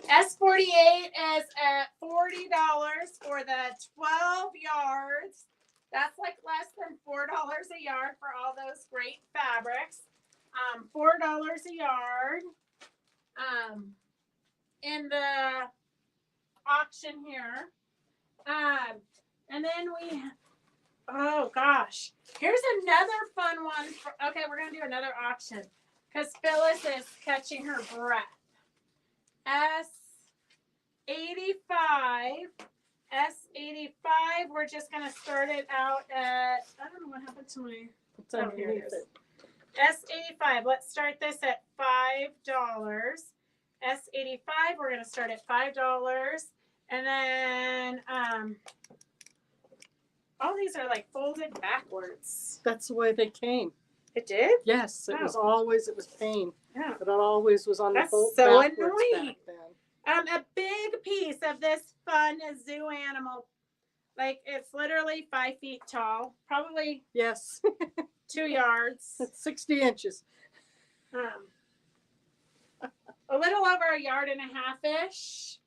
S48 is at $40 for the 12 yards. That's like less than $4 a yard for all those great fabrics. $4 a yard. In the auction here. And then oh gosh, here's another fun one. Okay, we're going to do another auction because Phyllis is catching her breath. S85, we're just going to start it out at, I don't know what happened to my, It's underneath it. S85, let's start this at $5. S85, we're going to start at $5. And then, all these are like folded backwards. That's the way they came. It did? Yes, it was pain. Yeah. But it always was on That's the fold so backwards annoying. back then. A big piece of this fun zoo animal. Like, it's literally 5 feet tall. Probably Yes. 2 yards. It's 60 inches. A little over 1.5 yards-ish.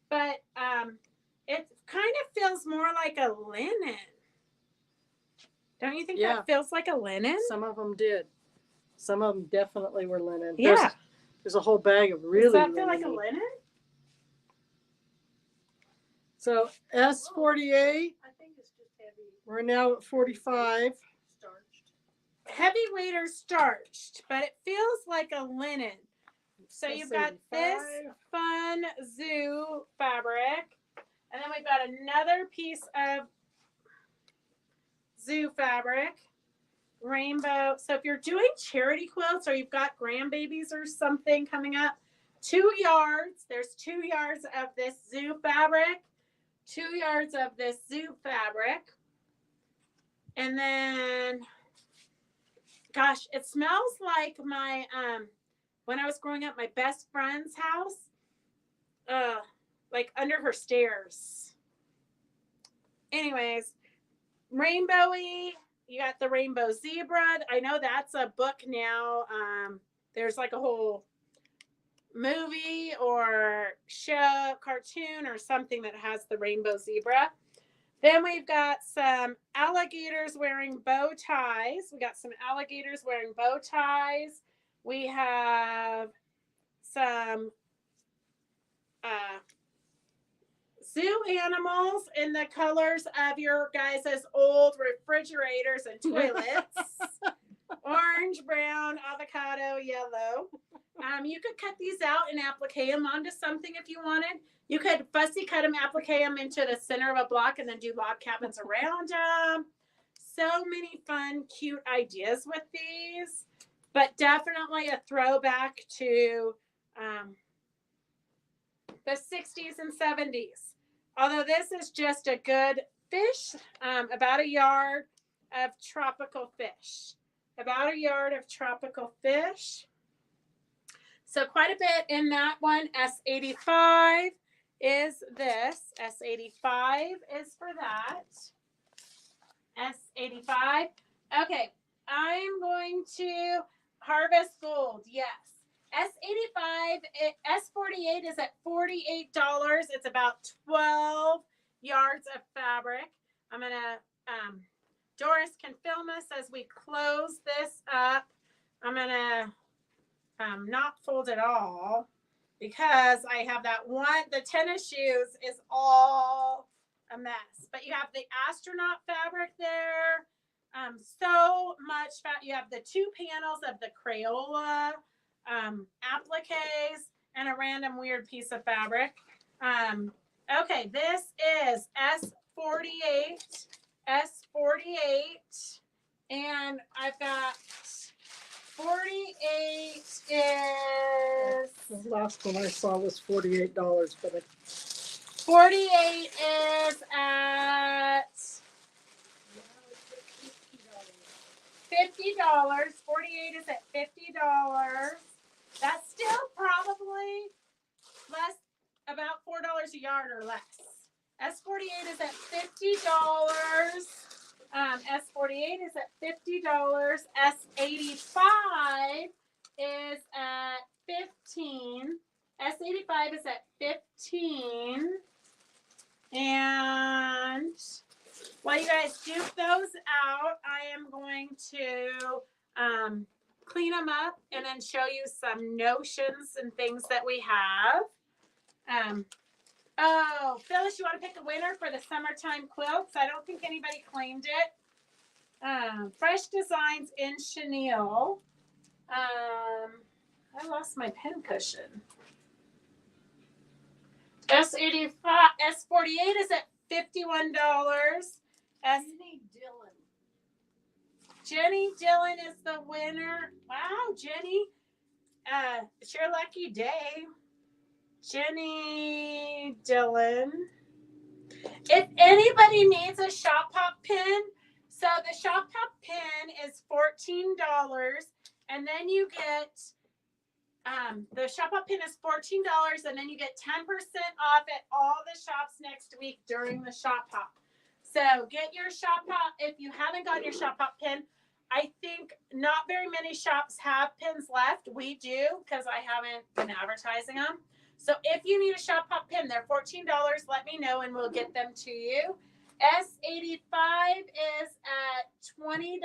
But it kind of feels more like a linen. Don't you think that feels like a linen? Some of them did. Some of them definitely were linen. Yeah. There's a whole bag of really. Does that feel like a linen? So S48. I think it's just heavy. We're now at 45. Starched. heavyweight or starched, but it feels like a linen. So you've got this fun zoo fabric, and then we've got another piece of zoo fabric, rainbow. So if you're doing charity quilts or you've got grandbabies or something coming up, 2 yards. There's 2 yards of this zoo fabric, 2 yards of this zoo fabric, and then, gosh, it smells like my when I was growing up, my best friend's house, like under her stairs. Anyways, rainbowy. You got the rainbow zebra. I know that's a book now. There's like a whole movie or show, cartoon or something that has the rainbow zebra. Then we've got some alligators wearing bow ties. We got some alligators wearing bow ties. We have some zoo animals in the colors of your guys' old refrigerators and toilets. Orange, brown, avocado, yellow. You could cut these out and applique them onto something if you wanted. You could fussy cut them, applique them into the center of a block, and then do log cabins around them. So many fun, cute ideas with these, but definitely a throwback to the 60s and 70s. Although this is just a good fish, about a yard of tropical fish. About a yard of tropical fish. So quite a bit in that one. S85 is this. S85 is for that. S85. Okay, I'm going to harvest gold. Yes. S85, S48 is at $48. It's about 12 yards of fabric. I'm going to, Doris can film us as we close this up. I'm going to not fold it all because I have that one, the tennis shoes is all a mess. But you have the astronaut fabric there. So much fat. You have the 2 panels of the Crayola appliques and a random weird piece of fabric. Okay, this is S48. S48, and I've got 48 is The last one I saw was $48, but 48 is at $50. 48 is at $50. That's still probably less, about $4 a yard or less. S48 is at $50. S48 is at $50. S85 is at $15. S85 is at $15. And while you guys duke those out, I am going to clean them up and then show you some notions and things that we have. Oh, Phyllis, you want to pick a winner for the summertime quilts? I don't think anybody claimed it. Fresh Designs in Chenille. I lost my pen cushion. S85, S48 is at $51. Jenny Dillon is the winner. Wow, Jenny. It's your lucky day. Jenny Dillon. If anybody needs a shop pop pin, so the shop pop pin is $14, and then you get the shop pop pin is $14, and then you get 10% off at all the shops next week during the shop pop. So get your shop pop. If you haven't gotten your shop pop pin, I think not very many shops have pins left. We do because I haven't been advertising them. So if you need a shop pop pin, they're $14. Let me know and we'll get them to you. S85 is at $20.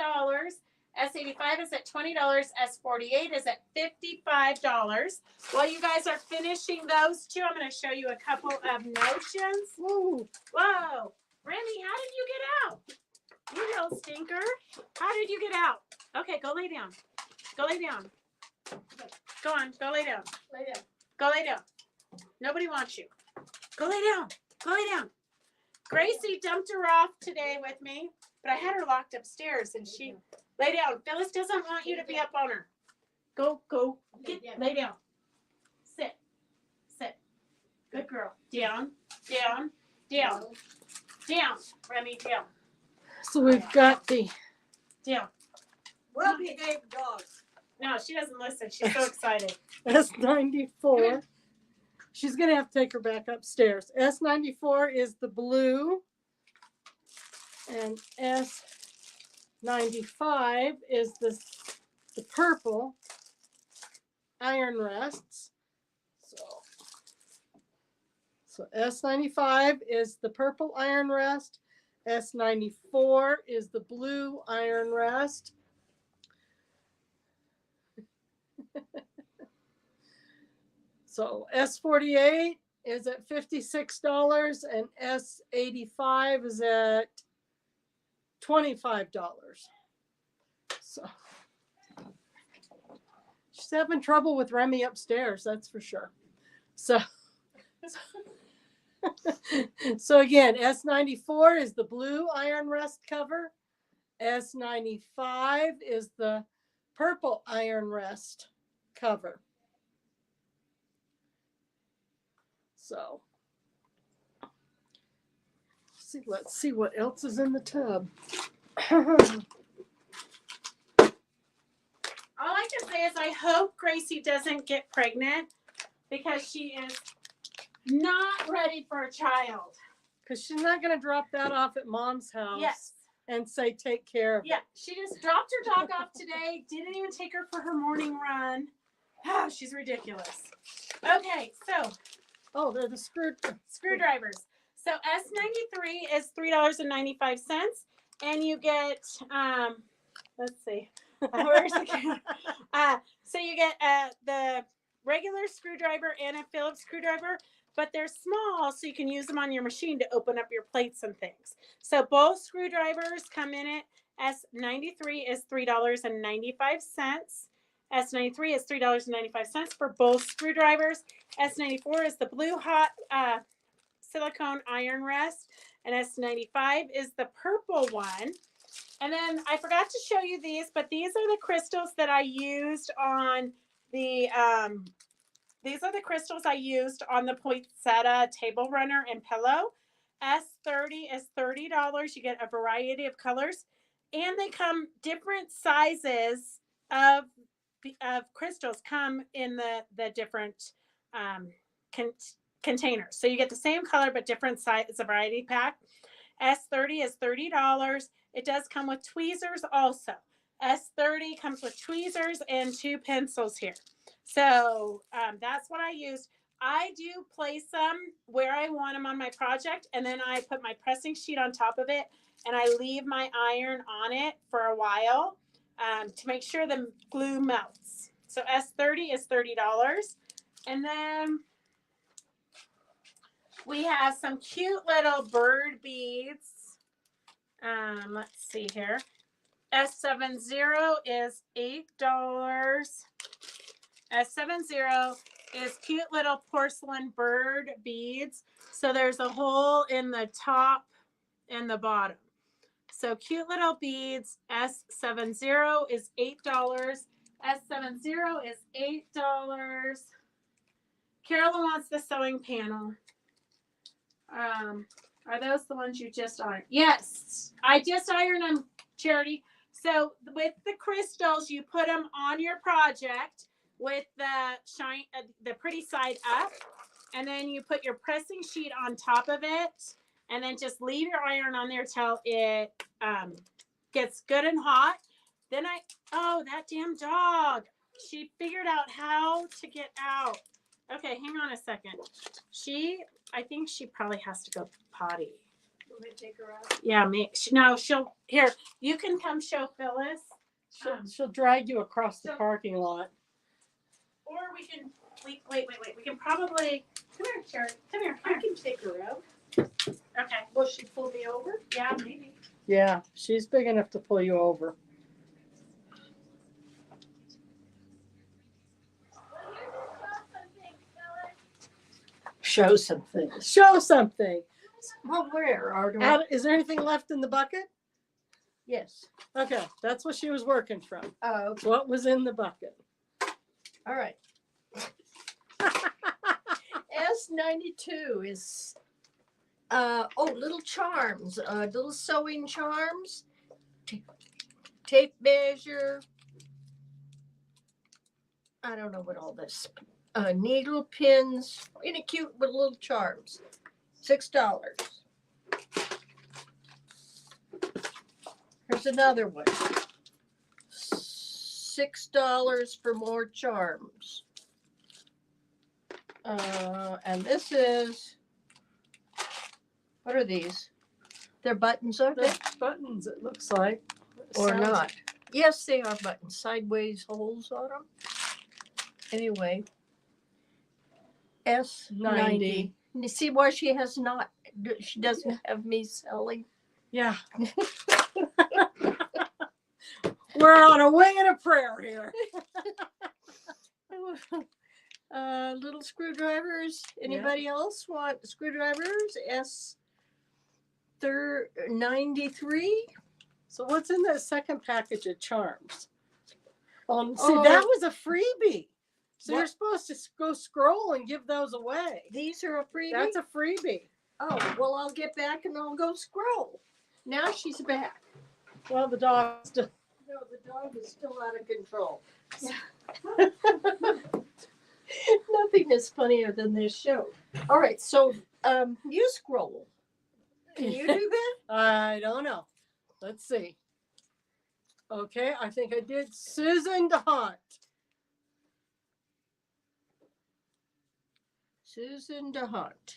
S85 is at $20. S48 is at $55. While you guys are finishing those two, I'm going to show you a couple of notions. Whoa. Whoa. Remy, how did you get out? You little stinker. How did you get out? Okay, go lay down. Go lay down. Go on, go lay down. Lay down. Go lay down. Nobody wants you. Go lay down. Go lay down. Gracie dumped her off today with me, but I had her locked upstairs and she lay down. Phyllis doesn't want you to be up on her. Go, lay down. Sit. Good girl. Down. Remy, down. So we've got the Down. Well behaved dogs. No, she doesn't listen. She's so excited. S94. She's going to have to take her back upstairs. S94 is the blue. And S95 is the purple iron rests. So S95 is the purple iron rest. S94 is the blue iron rest. So S48 is at $56 and S85 is at $25. So she's having trouble with Remy upstairs, that's for sure. So again, S94 is the blue iron rest cover. S95 is the purple iron rest cover. So let's see what else is in the tub. All I can say is I hope Gracie doesn't get pregnant because she is not ready for a child. Because she's not going to drop that off at mom's house. Yes. And say, take care of it. Yeah, she just dropped her dog off today. Didn't even take her for her morning run. Oh, she's ridiculous. Okay, so. Oh, they're the screwdrivers. So S93 is $3.95. And you get, let's see. Where's the so you get the regular screwdriver and a Phillips screwdriver. But they're small, so you can use them on your machine to open up your plates and things. So both screwdrivers come in it. S93 is $3.95. S93 is $3.95 for both screwdrivers. S94 is the blue hot silicone iron rest. And S95 is the purple one. And then I forgot to show you these, but these are the crystals that I used on the these are the crystals I used on the poinsettia table runner and pillow. S30 is $30. You get a variety of colors. And they come different sizes of crystals come in the different containers. So you get the same color but different size. It's a variety pack. S30 is $30. It does come with tweezers also. S30 comes with tweezers and 2 pencils here. So that's what I used. I do place them where I want them on my project, and then I put my pressing sheet on top of it, and I leave my iron on it for a while to make sure the glue melts. So S30 is $30. And then we have some cute little bird beads. Let's see here. S70 is $8. S70 is cute little porcelain bird beads. So there's a hole in the top and the bottom. So cute little beads. S70 is $8. S70 is $8. Carolyn wants the sewing panel. Are those the ones you just ironed? Yes, I just ironed them, Charity. So with the crystals, you put them on your project with the pretty side up, and then you put your pressing sheet on top of it, and then just leave your iron on there till it gets good and hot. Then that damn dog, she figured out how to get out. Okay, hang on a second. I think she probably has to go potty. Want me to take her out? Yeah, here, you can come show Phyllis. She'll drag you across the parking lot. Or we can, wait. We can probably, come here, Cherry. Come here. I can take her out. Okay. Will she pull me over? Yeah, maybe. Yeah, she's big enough to pull you over. show some things. Show something. Well, where? Is there anything left in the bucket? Yes. Okay, that's what she was working from. Oh, okay. What was in the bucket? All right. S92 is little charms, little sewing charms, tape measure. I don't know what all this. Needle pins, in a cute with little charms. $6. Here's another one. $6 for more charms. And this is, what are these? They're buttons, are they? They're buttons, it looks like. Or Sounds- not? Yes, they are buttons. Sideways holes on them. Anyway, S90. You see why she has not? She doesn't have me selling. Yeah. We're on a wing and a prayer here. Little screwdrivers. Anybody else want screwdrivers? S93. So what's in that second package of charms? See, Oh. that was a freebie. So What? you're supposed to go scroll and give those away. These are a freebie. That's a freebie. Oh, well, I'll get back and I'll go scroll. Now she's back. Well, the dog still. No, the dog is still out of control. Nothing is funnier than this show. All right, so you scroll. Can you do that? I don't know. Let's see. Okay, I think I did Susan DeHunt. Susan DeHunt.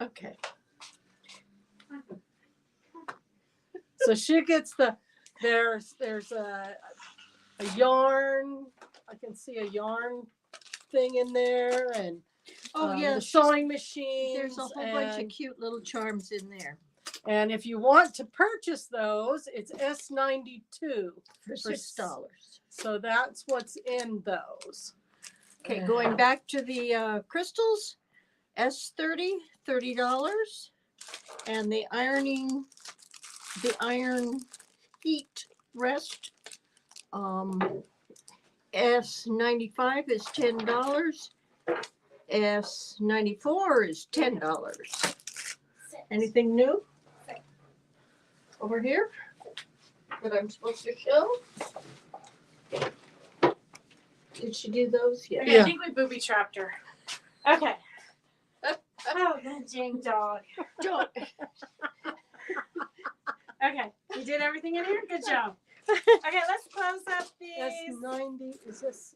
Okay. So she gets there's a yarn. I can see a yarn thing in there, and Yeah, the sewing machine. there's a whole bunch of cute little charms in there And if you want to purchase those, it's S92 for $6. So that's what's in those. Okay, going back to the crystals, S30, $30, and the iron heat rest, S95 is $10, S94 is $10. Anything new over here that I'm supposed to show? Did she do those yet? Okay, I think we booby trapped her. Okay. Oh, that dang dog. Don't. Okay, you did everything in here? Good job. Okay, let's close up these. S90 is this?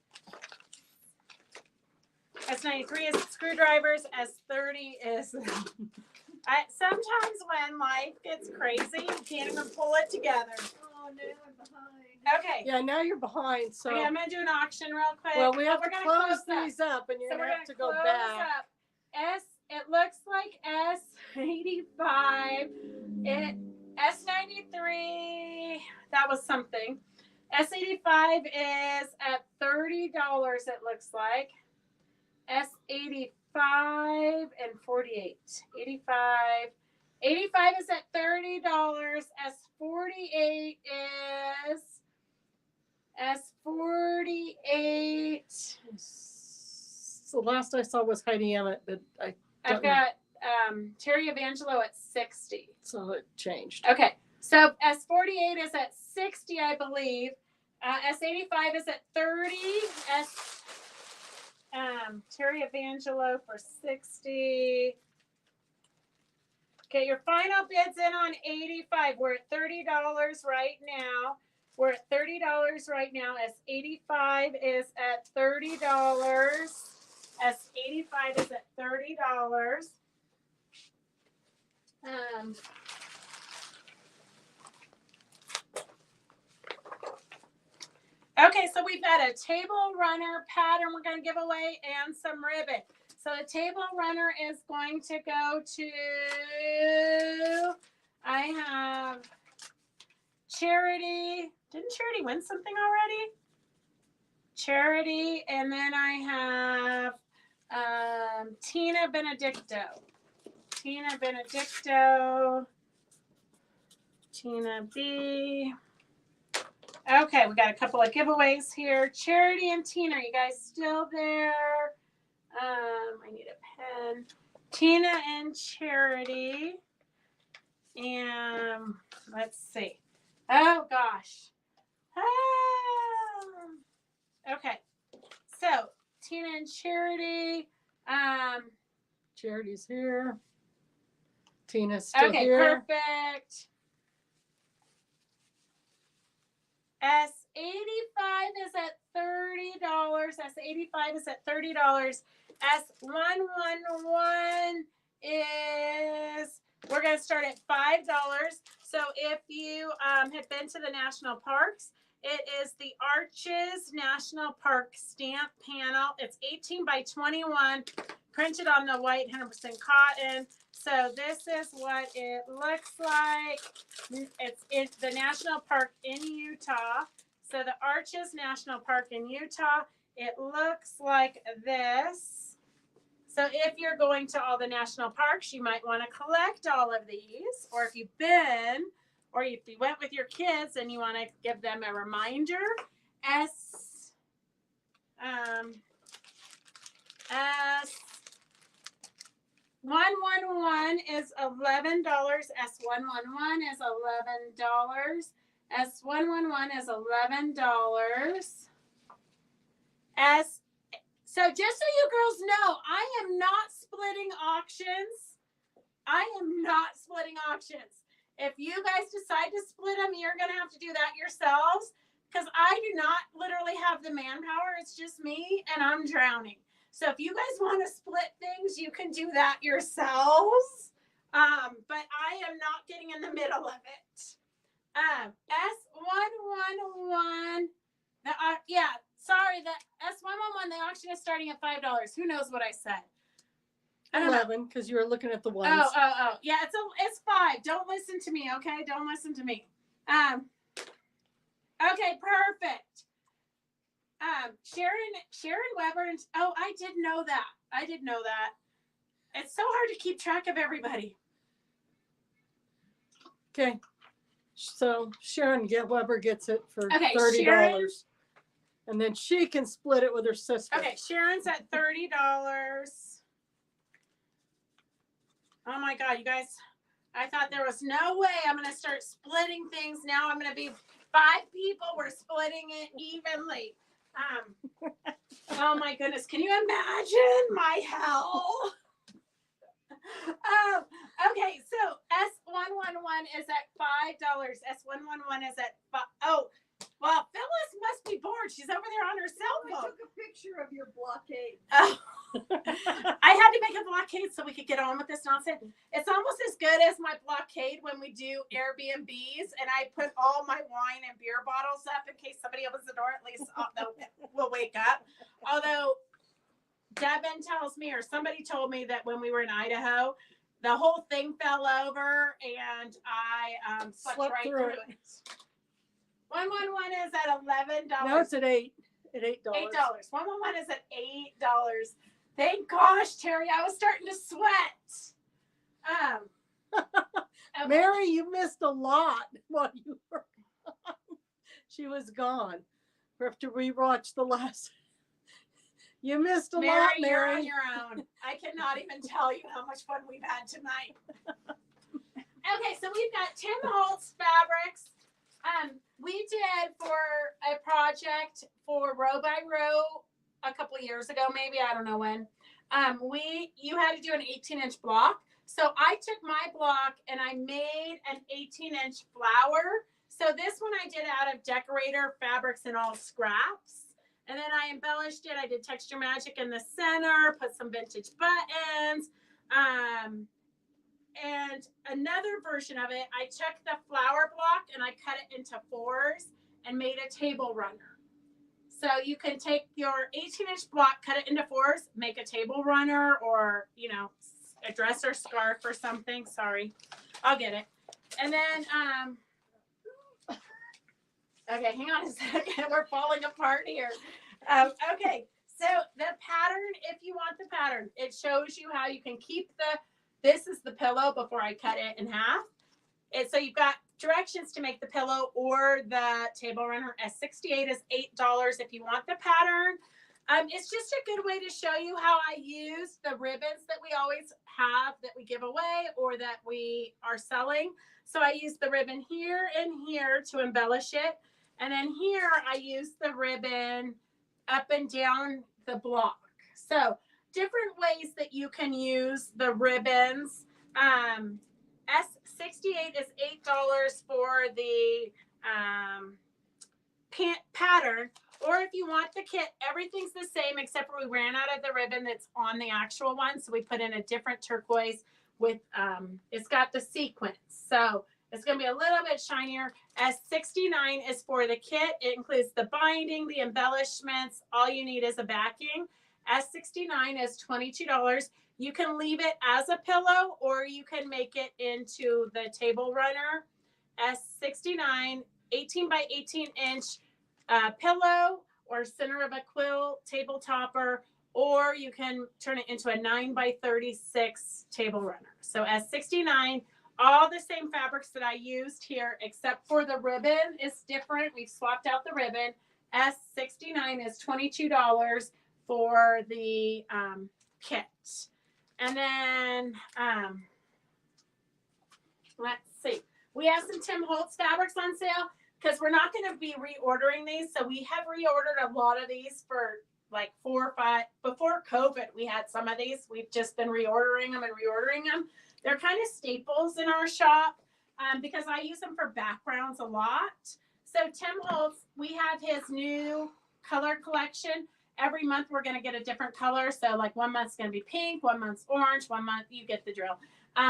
S93 is screwdrivers. S30 is. Sometimes when life gets crazy, you can't even pull it together. Oh, now I'm behind. Okay. Yeah, now you're behind. So Okay, I'm gonna do an auction real quick. well, we have We're to gonna close up. these up, and you're So gonna we're have to gonna go close back. up. It looks like S85. S93. That was something. S85 is at $30. It looks like. S85 and 48. 85 is at $30. S48 is. S48. So last I saw was Heidi Emmett, but I've don't know. got Terry Evangelo at 60. So it changed. Okay, so S48 is at 60, I believe. S85 is at 30. Terry Evangelo for 60. Okay, your final bid's in on 85. We're at $30 right now. We're at $30 right now. S85 is at $30. S85 is at $30. Okay, so we've got a table runner pattern we're going to give away and some ribbon. So the table runner is going to go to, I have Charity. Didn't Charity win something already? Charity, and then I have Tina Benedicto. Tina Benedicto. Tina B. Okay, we got a couple of giveaways here. Charity and Tina, are you guys still there? I need a pen. Tina and Charity. And let's see. Oh gosh. Okay. So Tina and Charity. Charity's here. Tina's still Okay, here. perfect. S85 is at $30. S85 is at $30. S111 is, we're going to start at $5. So if you have been to the national parks, it is the Arches National Park stamp panel. It's 18 by 21, printed on the white 100% cotton. So this is what it looks like. It's in the national park in Utah. So the Arches National Park in Utah, it looks like this. So if you're going to all the national parks, you might want to collect all of these. Or if you've been, or if you went with your kids and you want to give them a reminder, S111 is $11. S111 is $11. S111 is $11. So just so you girls know, I am not splitting auctions. I am not splitting auctions. If you guys decide to split them, you're going to have to do that yourselves because I do not literally have the manpower. It's just me and I'm drowning. So if you guys want to split things, you can do that yourselves. But I am not getting in the middle of it. S111, sorry, the S111, the auction is starting at $5. Who knows what I said? I don't know. 11, because you were looking at the ones. Oh. Yeah, it's $5. Don't listen to me, okay? Don't listen to me. Okay, perfect. Sharon Weber, I did know that. It's so hard to keep track of everybody. Okay. So Sharon Weber gets it for Okay, $30. Sharon. And then she can split it with her sister. Okay, Sharon's at $30. Oh my God, you guys, I thought there was no way I'm going to start splitting things. Now I'm going to be 5 people. We're splitting it evenly. Oh my goodness. Can you imagine my hell? Okay, so S111 is at $5. S111 is at $5. Oh, well, Phyllis must be bored. She's over there on her cell phone. I took a picture of your blockade. Oh. I had to make a blockade so we could get on with this nonsense. It's almost as good as my blockade when we do Airbnbs and I put all my wine and beer bottles up in case somebody opens the door. At least we'll wake up. Although Devin tells me, or somebody told me that when we were in Idaho, the whole thing fell over and I slept right through it. 111 is at $11. No, it's at $8. At $8. $8. 111 is at $8. Thank gosh, Terry, I was starting to sweat. Okay. Mary, you missed a lot while you were gone. She was gone. We have to rewatch the last. You missed a lot, Mary. You're on your own. I cannot even tell you how much fun we've had tonight. Okay, so we've got Tim Holtz fabrics. We did for a project for Row by Row a couple years ago, maybe, I don't know when. You had to do an 18-inch block. So I took my block and I made an 18-inch flower. So this one I did out of decorator fabrics and all scraps. And then I embellished it. I did texture magic in the center, put some vintage buttons. And another version of it, I took the flower block and I cut it into 4s and made a table runner. So you can take your 18-inch block, cut it into 4s, make a table runner or, a dress or scarf or something. Sorry, I'll get it. And then, okay, hang on a second. We're falling apart here. Okay, So the pattern, if you want the pattern, it shows you how you can keep this is the pillow before I cut it in half. So you've got directions to make the pillow or the table runner. S68 is $8 if you want the pattern. It's just a good way to show you how I use the ribbons that we always have that we give away or that we are selling. So I use the ribbon here and here to embellish it. And then here I use the ribbon up and down the block. So different ways that you can use the ribbons. S68 is $8 for the pattern. Or if you want the kit, everything's the same except for we ran out of the ribbon that's on the actual one. So we put in a different turquoise with, it's got the sequins. So it's going to be a little bit shinier. S69 is for the kit. It includes the binding, the embellishments. All you need is a backing. S69 is $22. You can leave it as a pillow or you can make it into the table runner. S69, 18 by 18 inch pillow or center of a quilt table topper, or you can turn it into a 9 by 36 table runner. So S69, all the same fabrics that I used here, except for the ribbon is different. We've swapped out the ribbon. S69 is $22 for the kit. And then let's see. We have some Tim Holtz fabrics on sale because we're not going to be reordering these. So we have reordered a lot of these for like 4 or 5. Before COVID, we had some of these. We've just been reordering them and reordering them. They're kind of staples in our shop because I use them for backgrounds a lot. So Tim Holtz, we have his new color collection. Every month we're going to get a different color. So like 1 month's going to be pink, 1 month's orange, 1 month, you get the drill.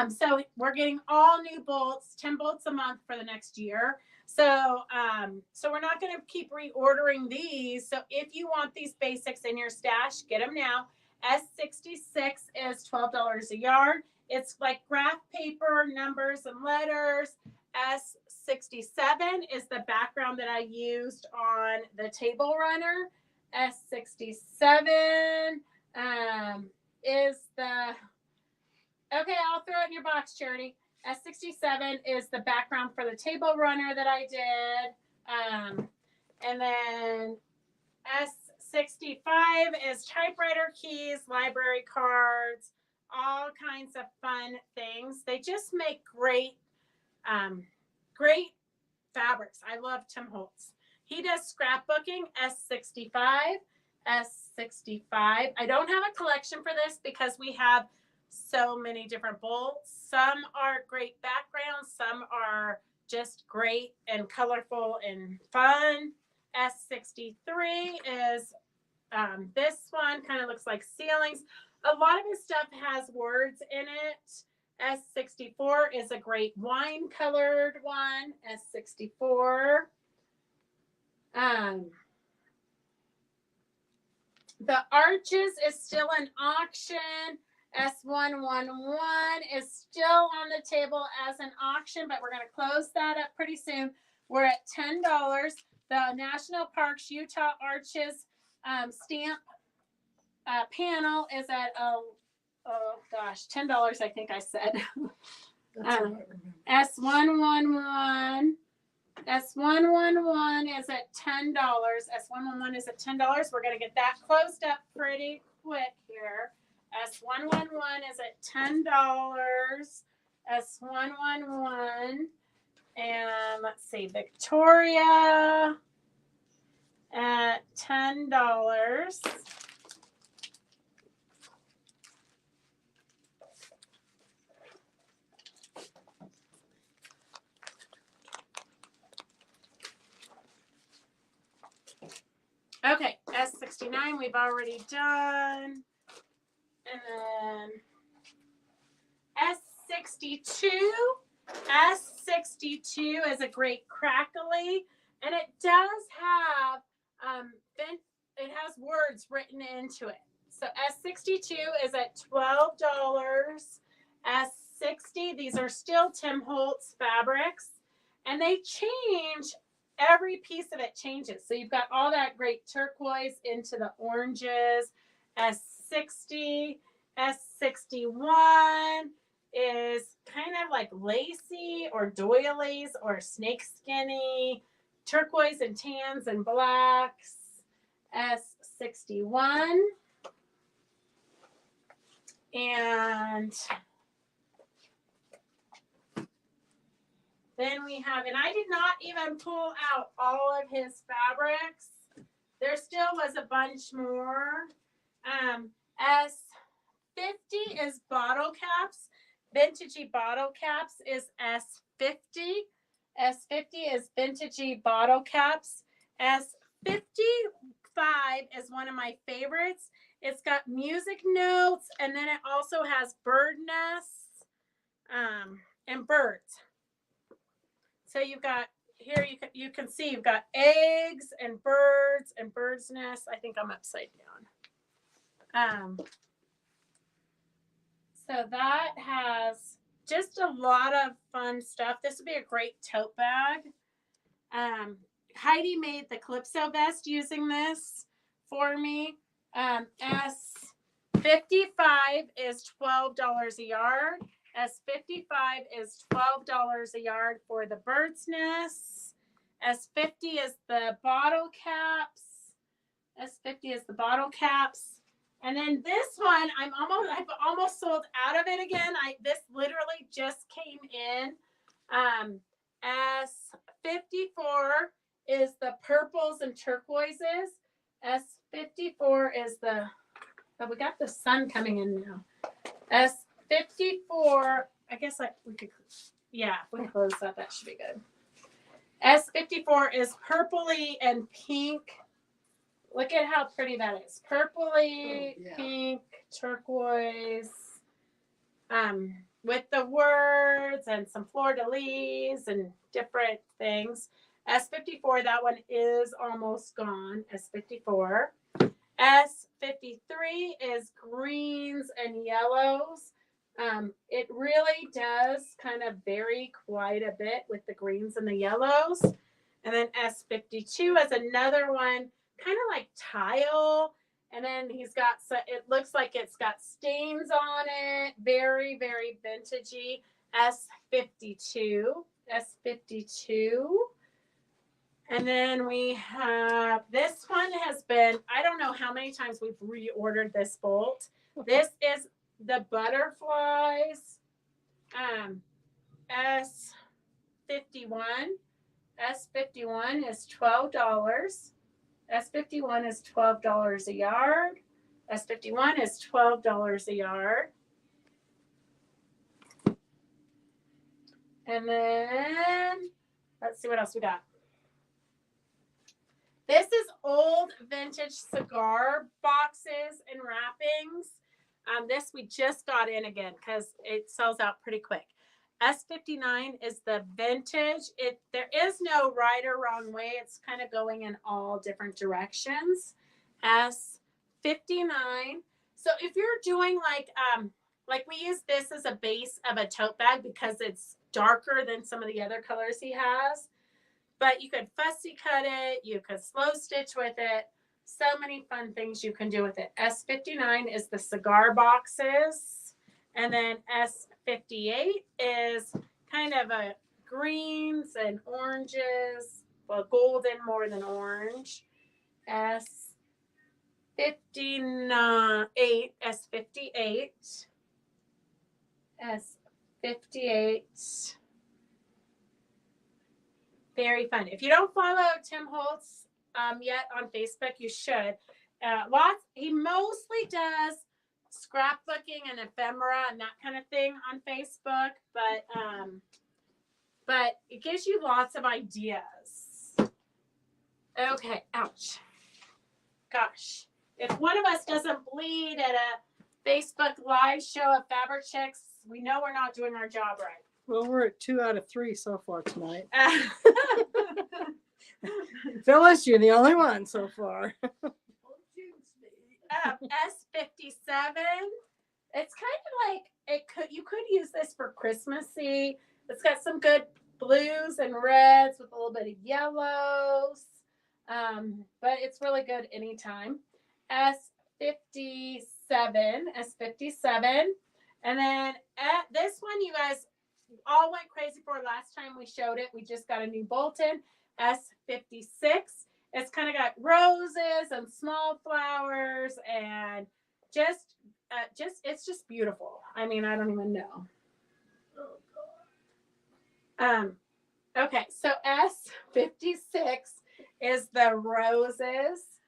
So we're getting all new bolts, 10 bolts a month for the next year. So we're not going to keep reordering these. So if you want these basics in your stash, get them now. S66 is $12 a yard. It's like graph paper, numbers and letters. S67 is the background that I used on the table runner. S67 is the, okay, I'll throw it in your box, Charity. S67 is the background for the table runner that I did. And then S65 is typewriter keys, library cards, all kinds of fun things. They just make great fabrics. I love Tim Holtz. He does scrapbooking, S65, S65. I don't have a collection for this because we have so many different bolts. Some are great backgrounds. Some are just great and colorful and fun. S63 is this one, kind of looks like ceilings. A lot of his stuff has words in it. S64 is a great wine colored one. S64. The arches is still an auction. S111 is still on the table as an auction, but we're going to close that up pretty soon. We're at $10. The National Parks Utah Arches stamp panel is at $10. I think I said. S111. S111 is at $10. S111 is at $10. We're going to get that closed up pretty quick here. S111 is at $10. S111. And let's see, Victoria at $10. Okay, S69 we've already done. And then S62. S62 is a great crackly, and it does have it has words written into it. So S62 is at $12. S60, these are still Tim Holtz fabrics, and they change every piece of it changes. So you've got all that great turquoise into the oranges. S60, S61 is kind of like lacy or doilies or snake skinny, turquoise and tans and blacks. S61. And then we have, and I did not even pull out all of his fabrics. There still was a bunch more. S50 is bottle caps. Vintagey bottle caps is S50. S50 is vintagey bottle caps. S55 is one of my favorites. It's got music notes, and then it also has bird nests and birds. So you've got here, you can see you've got eggs and birds' nests. I think I'm upside down. So that has just a lot of fun stuff. This would be a great tote bag. Heidi made the Calypso vest using this for me. S55 is $12 a yard. S55 is $12 a yard for the bird's nests. S50 is the bottle caps. S50 is the bottle caps. And then this one, I've almost sold out of it again. This literally just came in. S54 is the purples and turquoises. S54 is the, we got the sun coming in now. S54, I guess we could, yeah, if we close that should be good. S54 is purpley and pink. Look at how pretty that is. Purpley, pink, turquoise, with the words and some fleur-de-lis and different things. S54, that one is almost gone. S54. S53 is greens and yellows. It really does kind of vary quite a bit with the greens and the yellows. And then S52 is another one, kind of like tile. And then he's got, so it looks like it's got stains on it. Very, very vintagey. S52. S52. And then we have, this one has been, I don't know how many times we've reordered this bolt. This is the butterflies. S51. S51 is $12. S51 is $12 a yard. S51 is $12 a yard. And then, let's see what else we got. This is old vintage cigar boxes and wrappings. This we just got in again because it sells out pretty quick. S59 is the vintage. There is no right or wrong way. It's kind of going in all different directions. S59. So if you're doing like we use this as a base of a tote bag because it's darker than some of the other colors he has. But you could fussy cut it. You could slow stitch with it. So many fun things you can do with it. S59 is the cigar boxes. And then S58 is kind of a greens and oranges. Well, golden more than orange. S58. S58. S58. Very fun. If you don't follow Tim Holtz yet on Facebook, you should. He mostly does scrapbooking and ephemera and that kind of thing on Facebook, but it gives you lots of ideas. Okay, ouch. Gosh, if one of us doesn't bleed at a Facebook live show of fabric checks, we know we're not doing our job right. Well, we're at 2 out of 3 so far tonight. Phyllis, you're the only one so far. S57. It's kind of like you could use this for Christmassy. It's got some good blues and reds with a little bit of yellows. But it's really good anytime. S57, S57. And then at this one, you guys all went crazy for last time we showed it. We just got a new Bolton, S56. It's kind of got roses and small flowers and just it's just beautiful. I mean, I don't even know. Okay, so S56 is the roses.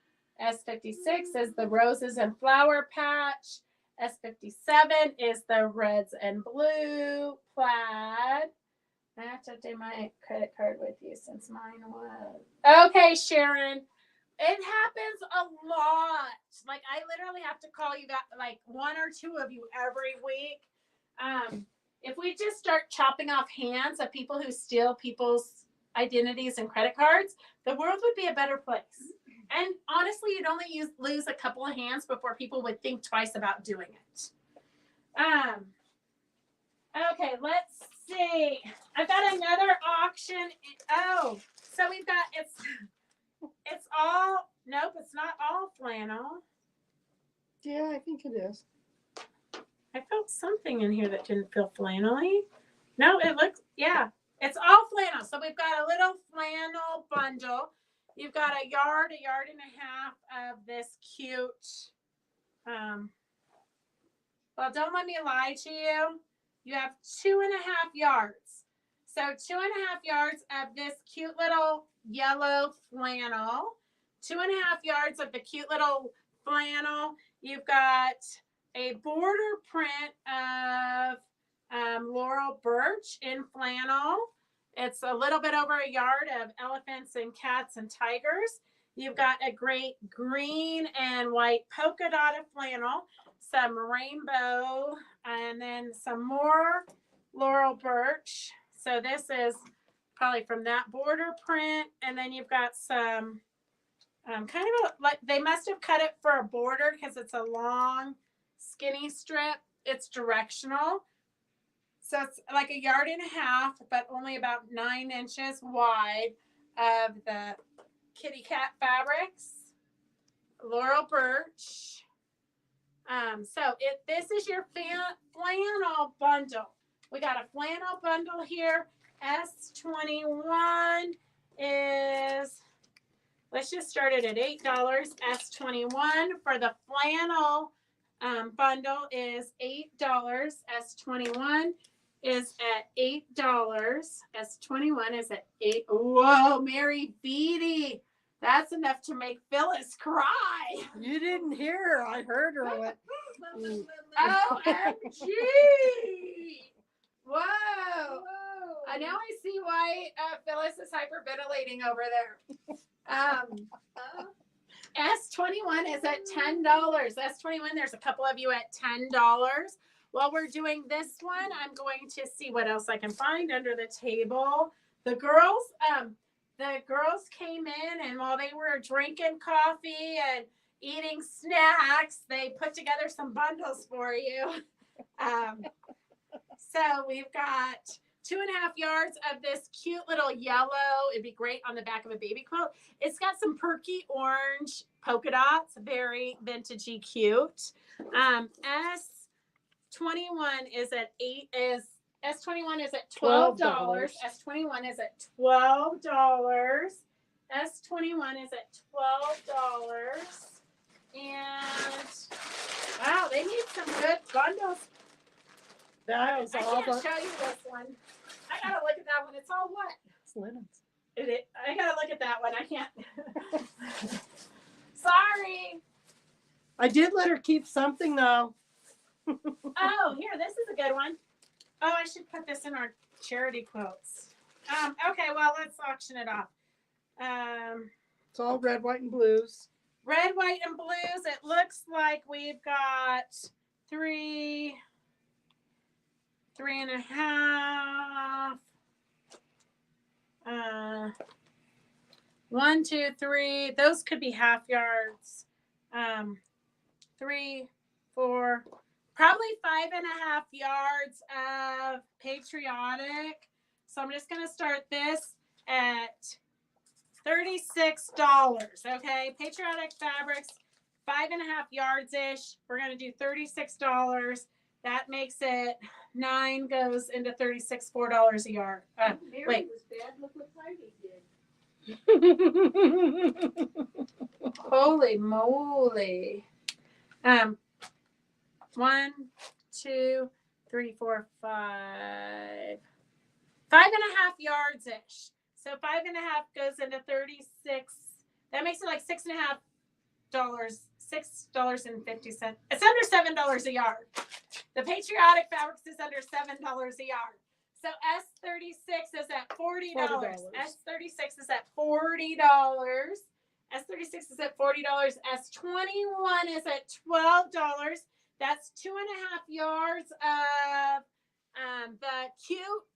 S56 is the roses and flower patch. S57 is the reds and blue plaid. I have to do my credit card with you since mine was. Okay, Sharon. It happens a lot. Like, I literally have to call you back, like one or two of you every week. If we just start chopping off hands of people who steal people's identities and credit cards, the world would be a better place. And honestly, you'd only lose a couple of hands before people would think twice about doing it. Okay, let's see. I've got another auction. Oh, so we've got it's all nope, it's not all flannel. Yeah, I think it is. I felt something in here that didn't feel flannelly. No, it looks yeah, it's all flannel. So we've got a little flannel bundle. You've got a yard and a half of this cute. Well, don't let me lie to you. You have 2.5 yards. So 2.5 yards of this cute little yellow flannel. 2.5 yards of the cute little flannel. You've got a border print of Laurel Birch in flannel. It's a little bit over a yard of elephants and cats and tigers. You've got a great green and white polka dotted flannel, some rainbow, and then some more Laurel Birch. So this is probably from that border print. And then you've got some kind of like they must have cut it for a border because it's a long, skinny strip. It's directional. So it's like 1.5 yards, but only about 9 inches wide of the kitty cat fabrics. Laurel Birch. This is your flannel bundle. We got a flannel bundle here. S21 is, let's just start it at $8. S21 for the flannel bundle is $8. S21 is at $8. S21 is at $8. Whoa, Mary Beatty. That's enough to make Phyllis cry. You didn't hear her. I heard her. Went, OMG. Whoa. I now I see why Phyllis is hyperventilating over there. S21 is at $10. S21, there's a couple of you at $10. While we're doing this one, I'm going to see what else I can find under the table. The girls came in, and while they were drinking coffee and eating snacks, they put together some bundles for you. So we've got 2.5 yards of this cute little yellow. It'd be great on the back of a baby quilt. It's got some perky orange polka dots, very vintagey cute. S21 is at S21 is at $12. S21 is at $12. S21 is at $12. And wow, they need some good bundles. that is I all can't show you this one. I gotta look at that one. It's all what? It's linens. I gotta look at that one. I can't. Sorry. I did let her keep something though. Oh, here, this is a good one. Oh, I should put this in our charity quotes. Okay, well, let's auction it off. It's all red, white, and blues. Red, white, and blues. It looks like we've got 3.5. 1, 2, 3. Those could be half yards. 3, 4. Probably 5.5 yards of patriotic. So I'm just going to start this at $36. Okay. Patriotic Fabrics, 5.5 yards ish. We're going to do $36. That makes it 9 goes into 36, $4 a yard. Mary Wait. was bad. Look what Heidi did. Holy moly. 1, 2, 3, 4, 5. 5.5 yards ish. So 5.5 goes into 36. That makes it like $6.50. $6.50. It's under $7 a yard. The Patriotic Fabrics is under $7 a yard. So S36 is at $40. S36 is at $40. S36 is at $40. S21 is at $12. That's 2.5 yards of the cute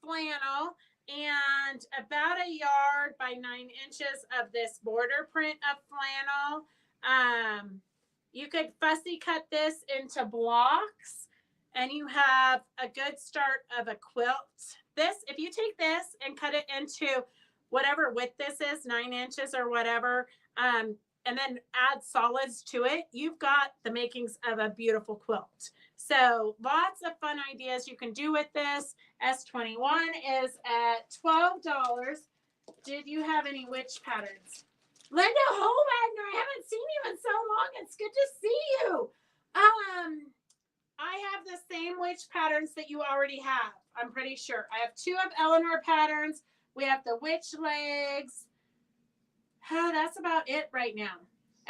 flannel and about a yard by 9 inches of this border print of flannel. You could fussy cut this into blocks and you have a good start of a quilt. This, if you take this and cut it into whatever width this is, 9 inches or whatever, and then add solids to it, you've got the makings of a beautiful quilt. So lots of fun ideas you can do with this. S21 is at $12. Did you have any witch patterns? Linda Holwagner, I haven't seen you in so long. It's good to see you. I have the same witch patterns that you already have. I'm pretty sure. I have 2 of Eleanor patterns. We have the witch legs. That's about it right now.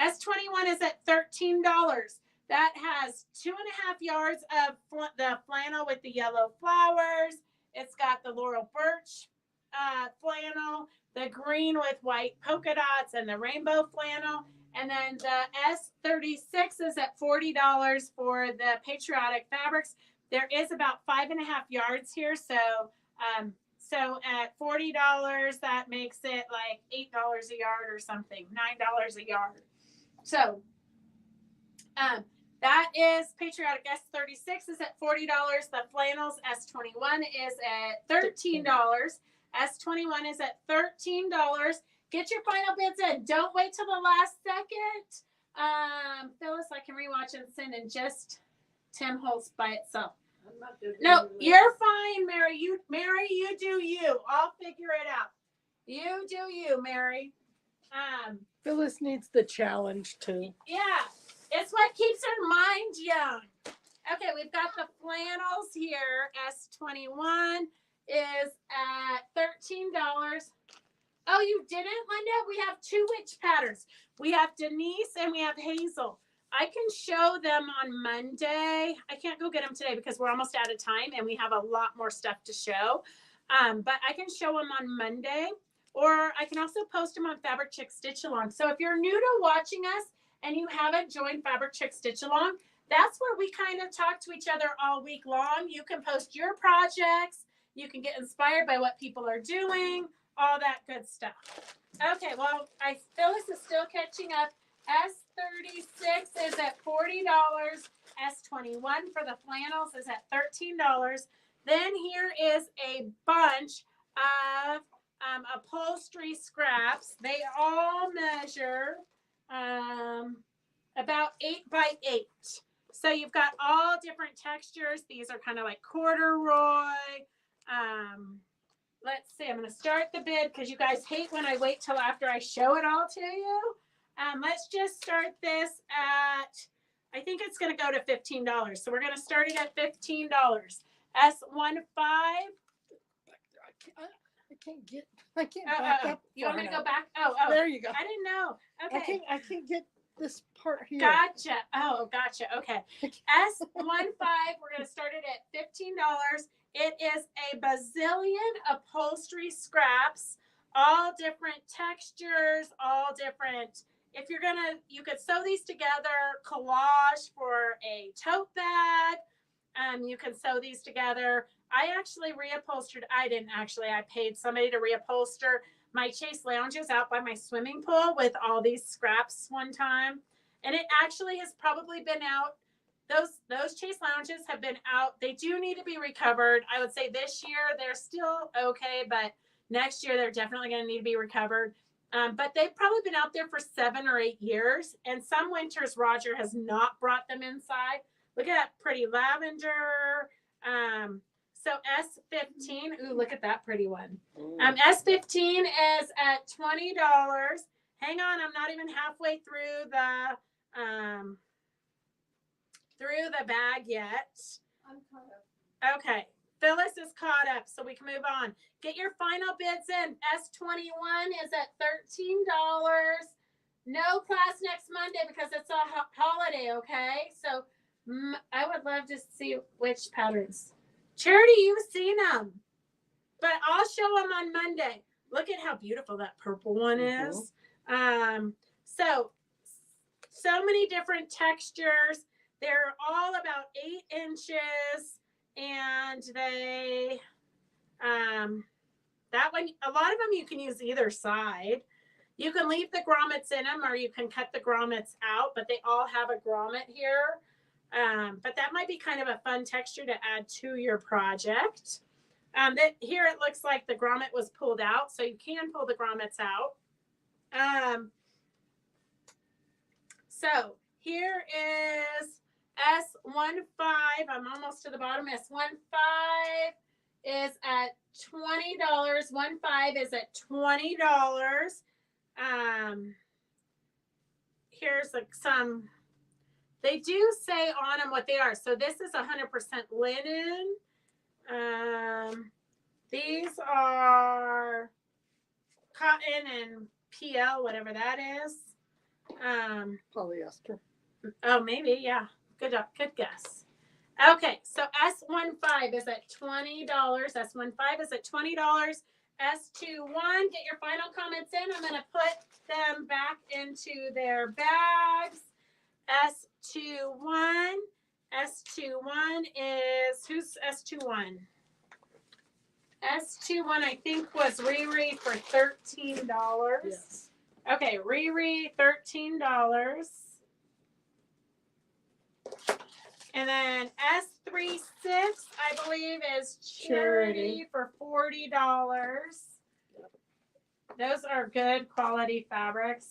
S21 is at $13. That has 2.5 yards of the flannel with the yellow flowers. It's got the laurel birch flannel, the green with white polka dots, and the rainbow flannel. And then the S36 is at $40 for the Patriotic Fabrics. There is about 5.5 yards here, so at $40, that makes it like $8 a yard or something, $9 a yard. So that is Patriotic. S36 is at $40. The flannels S21 is at $13. S21 is at $13. Get your final bids in. Don't wait till the last second. Phyllis, I can rewatch and send in just Tim Holtz by itself. No, you're fine, Mary. You do you. I'll figure it out. You do you, Mary. Phyllis needs the challenge too. Yeah, it's what keeps her mind young. Okay, we've got the flannels here. S21 is at $13. Oh, you didn't, Linda? We have 2 witch patterns. We have Denise and we have Hazel. I can show them on Monday. I can't go get them today because we're almost out of time and we have a lot more stuff to show. But I can show them on Monday, or I can also post them on Fabric Chick Stitch Along. So if you're new to watching us and you haven't joined Fabric Chick Stitch Along, that's where we kind of talk to each other all week long. You can post your projects. You can get inspired by what people are doing, all that good stuff. Okay, well, Phyllis is still catching up. S36 is at $40. S21 for the flannels is at $13. Then here is a bunch of upholstery scraps. They all measure about 8 by 8. So you've got all different textures. These are kind of like corduroy. Let's see. I'm going to start the bid because you guys hate when I wait till after I show it all to you. Let's just start this at, I think it's going to go to $15. So we're going to start it at $15. S15. I can't back up. You want me to go back? Oh, there you go. I didn't know. Okay. I can't get this part here. Gotcha. Oh, gotcha. Okay. S15, we're going to start it at $15. It is a bazillion upholstery scraps, all different textures, all different. If you're going to, you could sew these together, collage for a tote bag. You can sew these together. I actually reupholstered. I didn't actually. I paid somebody to reupholster my Chase lounges out by my swimming pool with all these scraps one time. And it actually has probably been out those chase lounges have been out. They do need to be recovered. I would say this year they're still okay, but next year they're definitely going to need to be recovered. But they've probably been out there for 7 or 8 years, and some winters Roger has not brought them inside. Look at that pretty lavender. So S15. Ooh, look at that pretty one. S15 is at $20. Hang on, I'm not even halfway through the bag yet. I'm caught up. Okay, Phyllis is caught up, so we can move on. Get your final bids in. S21 is at $13. No class next Monday because it's a holiday, okay? So I would love to see which patterns. Charity, you've seen them, but I'll show them on Monday. Look at how beautiful that purple one is. So many different textures. They're all about 8 inches, and they, that one, a lot of them you can use either side. You can leave the grommets in them, or you can cut the grommets out, but they all have a grommet here. But that might be kind of a fun texture to add to your project. Here it looks like the grommet was pulled out, so you can pull the grommets out. So here is S15. I'm almost to the bottom. S15 is at $20. 15 is at $20. Here's like some. They do say on them what they are. So this is 100% linen. These are cotton and PL, whatever that is. Polyester. Oh, maybe, yeah. Good guess. Okay, so S15 is at $20. S15 is at $20. S21, get your final comments in. I'm going to put them back into their bags. S21 is, who's S21? S21, I think, was Riri for $13. Yes. Okay, Riri, $13. And then S36, I believe, is Charity for $40. Those are good quality fabrics.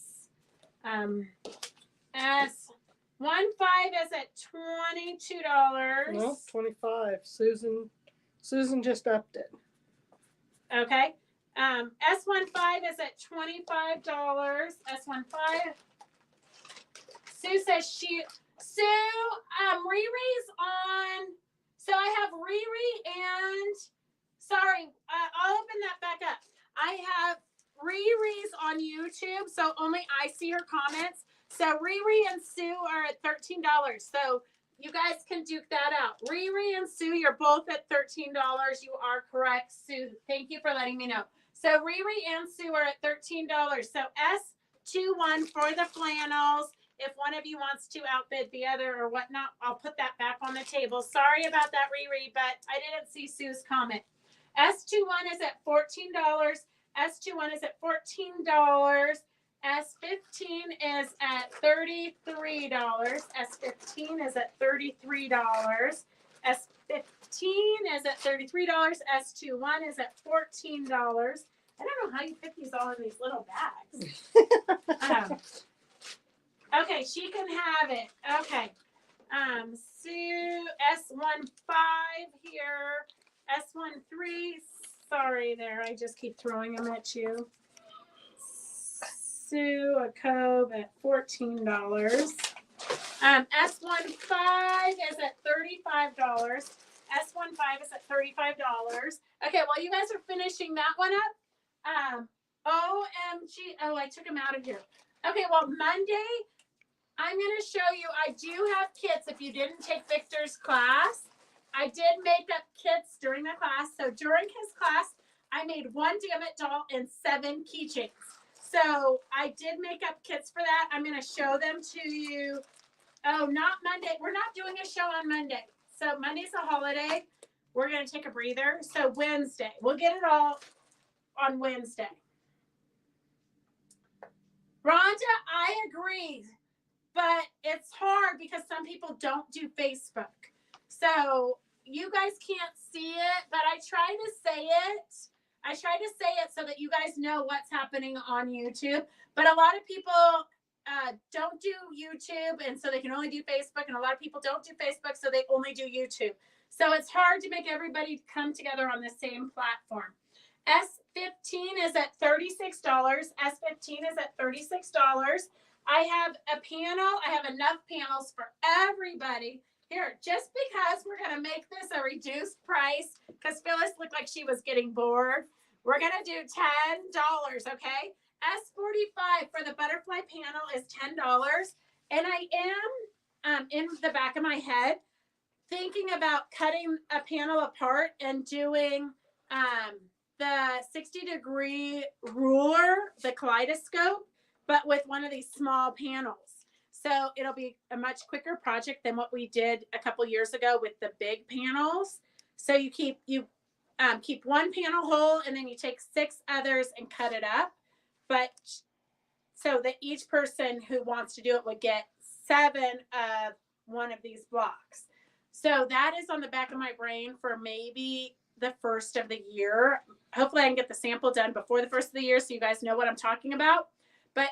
S15 is at $22. No, 25. Susan just upped it. Okay. S15 is at $25. S15. Sue says Riri's on. So I have Riri and, sorry, I'll open that back up. I have Riri's on YouTube, so only I see her comments. So Riri and Sue are at $13. So you guys can duke that out. Riri and Sue, you're both at $13. You are correct, Sue. Thank you for letting me know. So Riri and Sue are at $13. So S21 for the flannels. If one of you wants to outbid the other or whatnot, I'll put that back on the table. Sorry about that, Riri, but I didn't see Sue's comment. S21 is at $14. S21 is at $14. S15 is at $33. S15 is at $33. S15 is at $33. S21 is at $14. I don't know how you fit these all in these little bags. Okay, she can have it. Okay. Sue, S15 here. S13. Sorry there. I just keep throwing them at you. Sue, a Cove at $14. S15 is at $35. S15 is at $35. Okay, while you guys are finishing that one up, OMG. Oh, I took them out of here. Okay, well, Monday, I'm going to show you, I do have kits. If you didn't take Victor's class, I did make up kits during the class. So during his class, I made 1 Dammit doll and 7 keychains. So I did make up kits for that. I'm going to show them to you. Oh, not Monday. We're not doing a show on Monday. So Monday's a holiday. We're going to take a breather. So Wednesday. We'll get it all on Wednesday. Rhonda, I agree. but it's hard because some people don't do Facebook. So you guys can't see it, but I try to say it. I try to say it so that you guys know what's happening on YouTube. But a lot of people don't do YouTube, and so they can only do Facebook. And a lot of people don't do Facebook, so they only do YouTube. So it's hard to make everybody come together on the same platform. S15 is at $36. S15 is at $36. I have a panel. I have enough panels for everybody. Here, just because we're going to make this a reduced price, because Phyllis looked like she was getting bored, we're going to do $10, okay? S45 for the butterfly panel is $10. And I am, in the back of my head, thinking about cutting a panel apart and doing the 60-degree ruler, the kaleidoscope, but with one of these small panels. So it'll be a much quicker project than what we did a couple years ago with the big panels. So you keep one panel whole, and then you take 6 others and cut it up. But so that each person who wants to do it would get 7 of one of these blocks. So that is on the back of my brain for maybe the first of the year. Hopefully I can get the sample done before the first of the year so you guys know what I'm talking about. But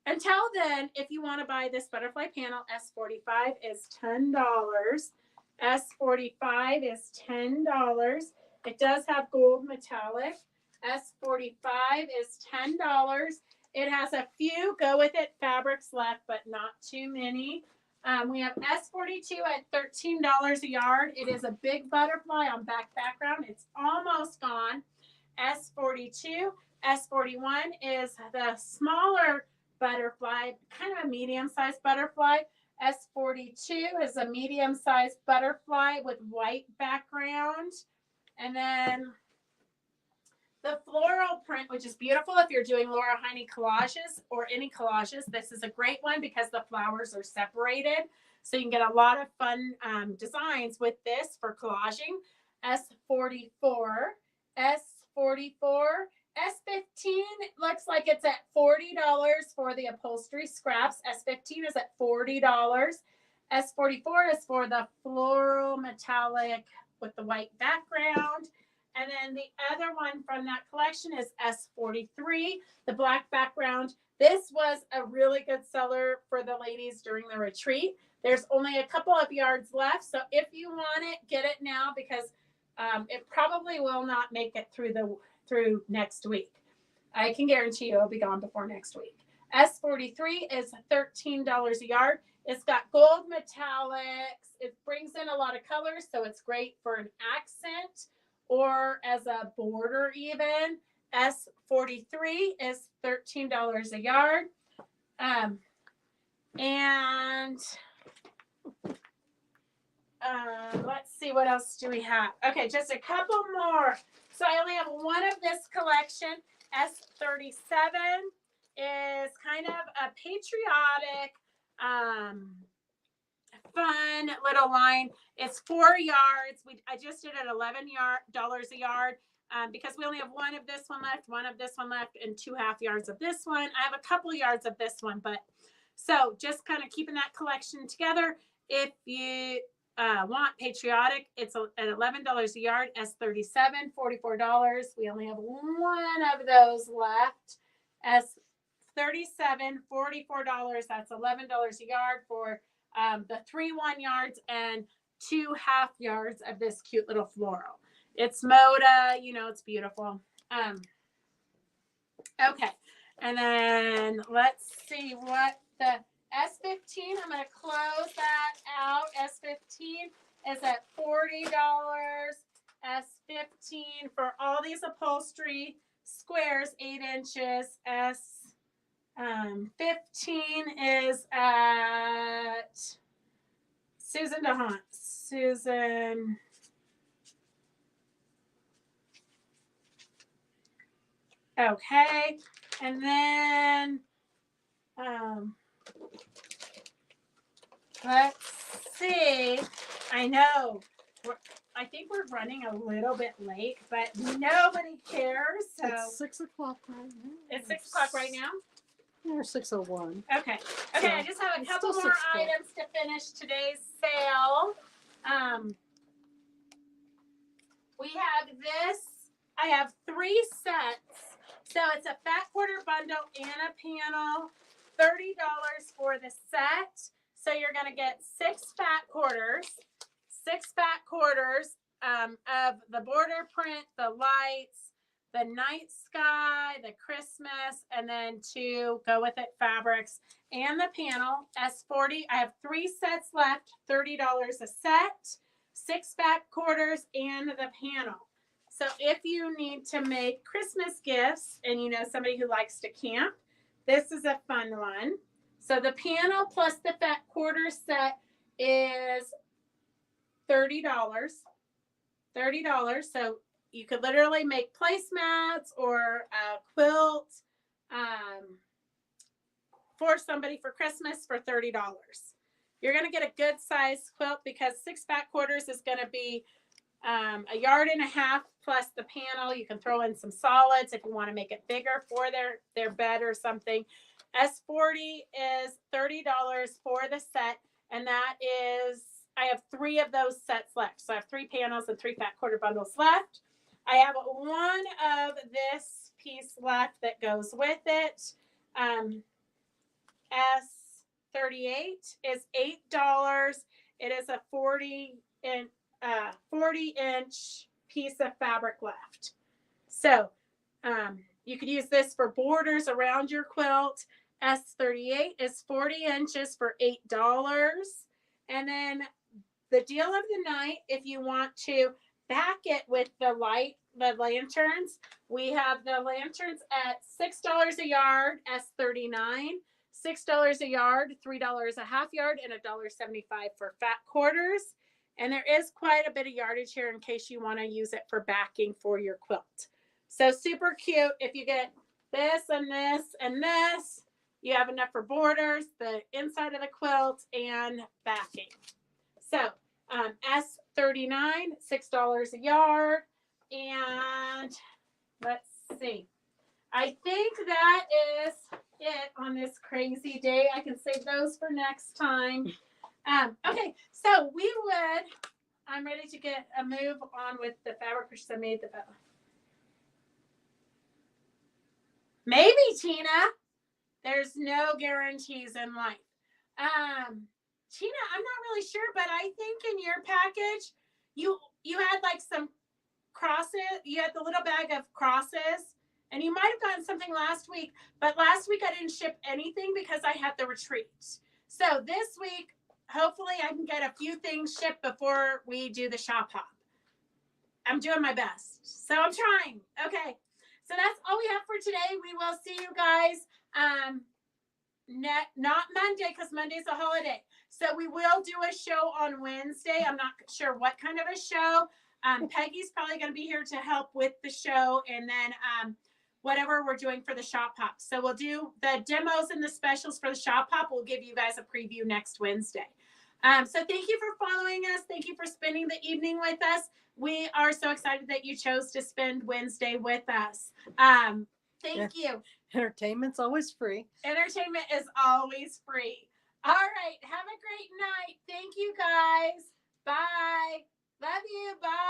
until then, if you want to buy this butterfly panel, S45 is $10. S45 is $10. It does have gold metallic. S45 is $10. It has a few go with it fabrics left, but not too many. We have S42 at $13 a yard. It is a big butterfly on back background. It's almost gone. S42. S41 is the smaller butterfly, kind of a medium-sized butterfly. S42 is a medium-sized butterfly with white background. And then the floral print, which is beautiful if you're doing Laura Heine collages or any collages. This is a great one because the flowers are separated. So you can get a lot of fun designs with this for collaging. S44, S44, S15 looks like it's at $40 for the upholstery scraps. S15 is at $40. S44 is for the floral metallic with the white background. And then the other one from that collection is S43, the black background. This was a really good seller for the ladies during the retreat. There's only a couple of yards left. So if you want it, get it now because it probably will not make it through next week. I can guarantee you it'll be gone before next week. S43 is $13 a yard. It's got gold metallics. It brings in a lot of colors, so it's great for an accent or as a border even. S43 is $13 a yard. Let's see, what else do we have? Okay, just a couple more. So I only have one of this collection. S37 is kind of a patriotic, fun little line. It's 4 yards. I just did it $11 a yard because we only have one of this one left, one of this one left, and 2.5 yards of this one. I have a couple yards of this one, but so just kind of keeping that collection together. If you want patriotic, it's at $11 a yard. S37, $44. We only have one of those left. S37, $44. That's $11 a yard for the 3 1 yards and 2 1/2 yards of this cute little floral. It's Moda, it's beautiful. Okay, and then let's see what the S15, I'm going to close that out. S15 is at $40. S15 for all these upholstery squares, 8 inches. S15 is at Susan DeHunt. Susan. Okay, and then let's see. I know I think we're running a little bit late, but nobody cares. So it's 6 o'clock right now. It's 6 o'clock right now. Or 601. Okay. Okay, I So, just have a it's couple still more 6:12. items to finish today's sale. We have this. I have 3 sets. So it's a fat quarter bundle and a panel. $30 for the set. So you're going to get 6 fat quarters. 6 fat quarters of the border print, the lights, the night sky, the Christmas, and then 2 go with it fabrics and the panel. S40. I have 3 sets left. $30 a set. 6 fat quarters and the panel. So if you need to make Christmas gifts and you know somebody who likes to camp, this is a fun one. So the panel plus the fat quarter set is $30. $30. So you could literally make placemats or a quilt for somebody for Christmas for $30. You're going to get a good size quilt because 6 fat quarters is going to be 1.5 yards plus the panel. You can throw in some solids if you want to make it bigger for their bed or something. S40 is $30 for the set, and that is, I have 3 of those sets left. So I have 3 panels and 3 fat quarter bundles left. I have one of this piece left that goes with it. S38 is $8. It is a 40-inch piece of fabric left. So you could use this for borders around your quilt. S38 is 40 inches for $8. And then the deal of the night, if you want to back it with the lanterns, we have the lanterns at $6 a yard, S39. $6 a yard, $3 a half yard, and $1.75 for fat quarters. And there is quite a bit of yardage here in case you want to use it for backing for your quilt. So super cute. If you get this and this and this, you have enough for borders, the inside of the quilt, and backing. So S39, $6 a yard. And let's see. I think that is it on this crazy day. I can save those for next time. Okay, so I'm ready to get a move on with the fabric which I made the fabric. Maybe, Tina. There's no guarantees in life. Tina, I'm not really sure, but I think in your package, you had like some crosses. You had the little bag of crosses. And you might have gotten something last week, but last week I didn't ship anything because I had the retreat. So this week, hopefully I can get a few things shipped before we do the shop hop. I'm doing my best. So I'm trying. Okay. So that's all we have for today. We will see you guys not Monday because Monday's a holiday. So we will do a show on Wednesday. I'm not sure what kind of a show. Peggy's probably going to be here to help with the show. And then whatever we're doing for the shop hop. So we'll do the demos and the specials for the shop hop. We'll give you guys a preview next Wednesday. So thank you for following us. Thank you for spending the evening with us. We are so excited that you chose to spend Wednesday with us. Thank you. Entertainment's always free. Entertainment is always free. All right. Have a great night. Thank you guys. Bye. Love you. Bye.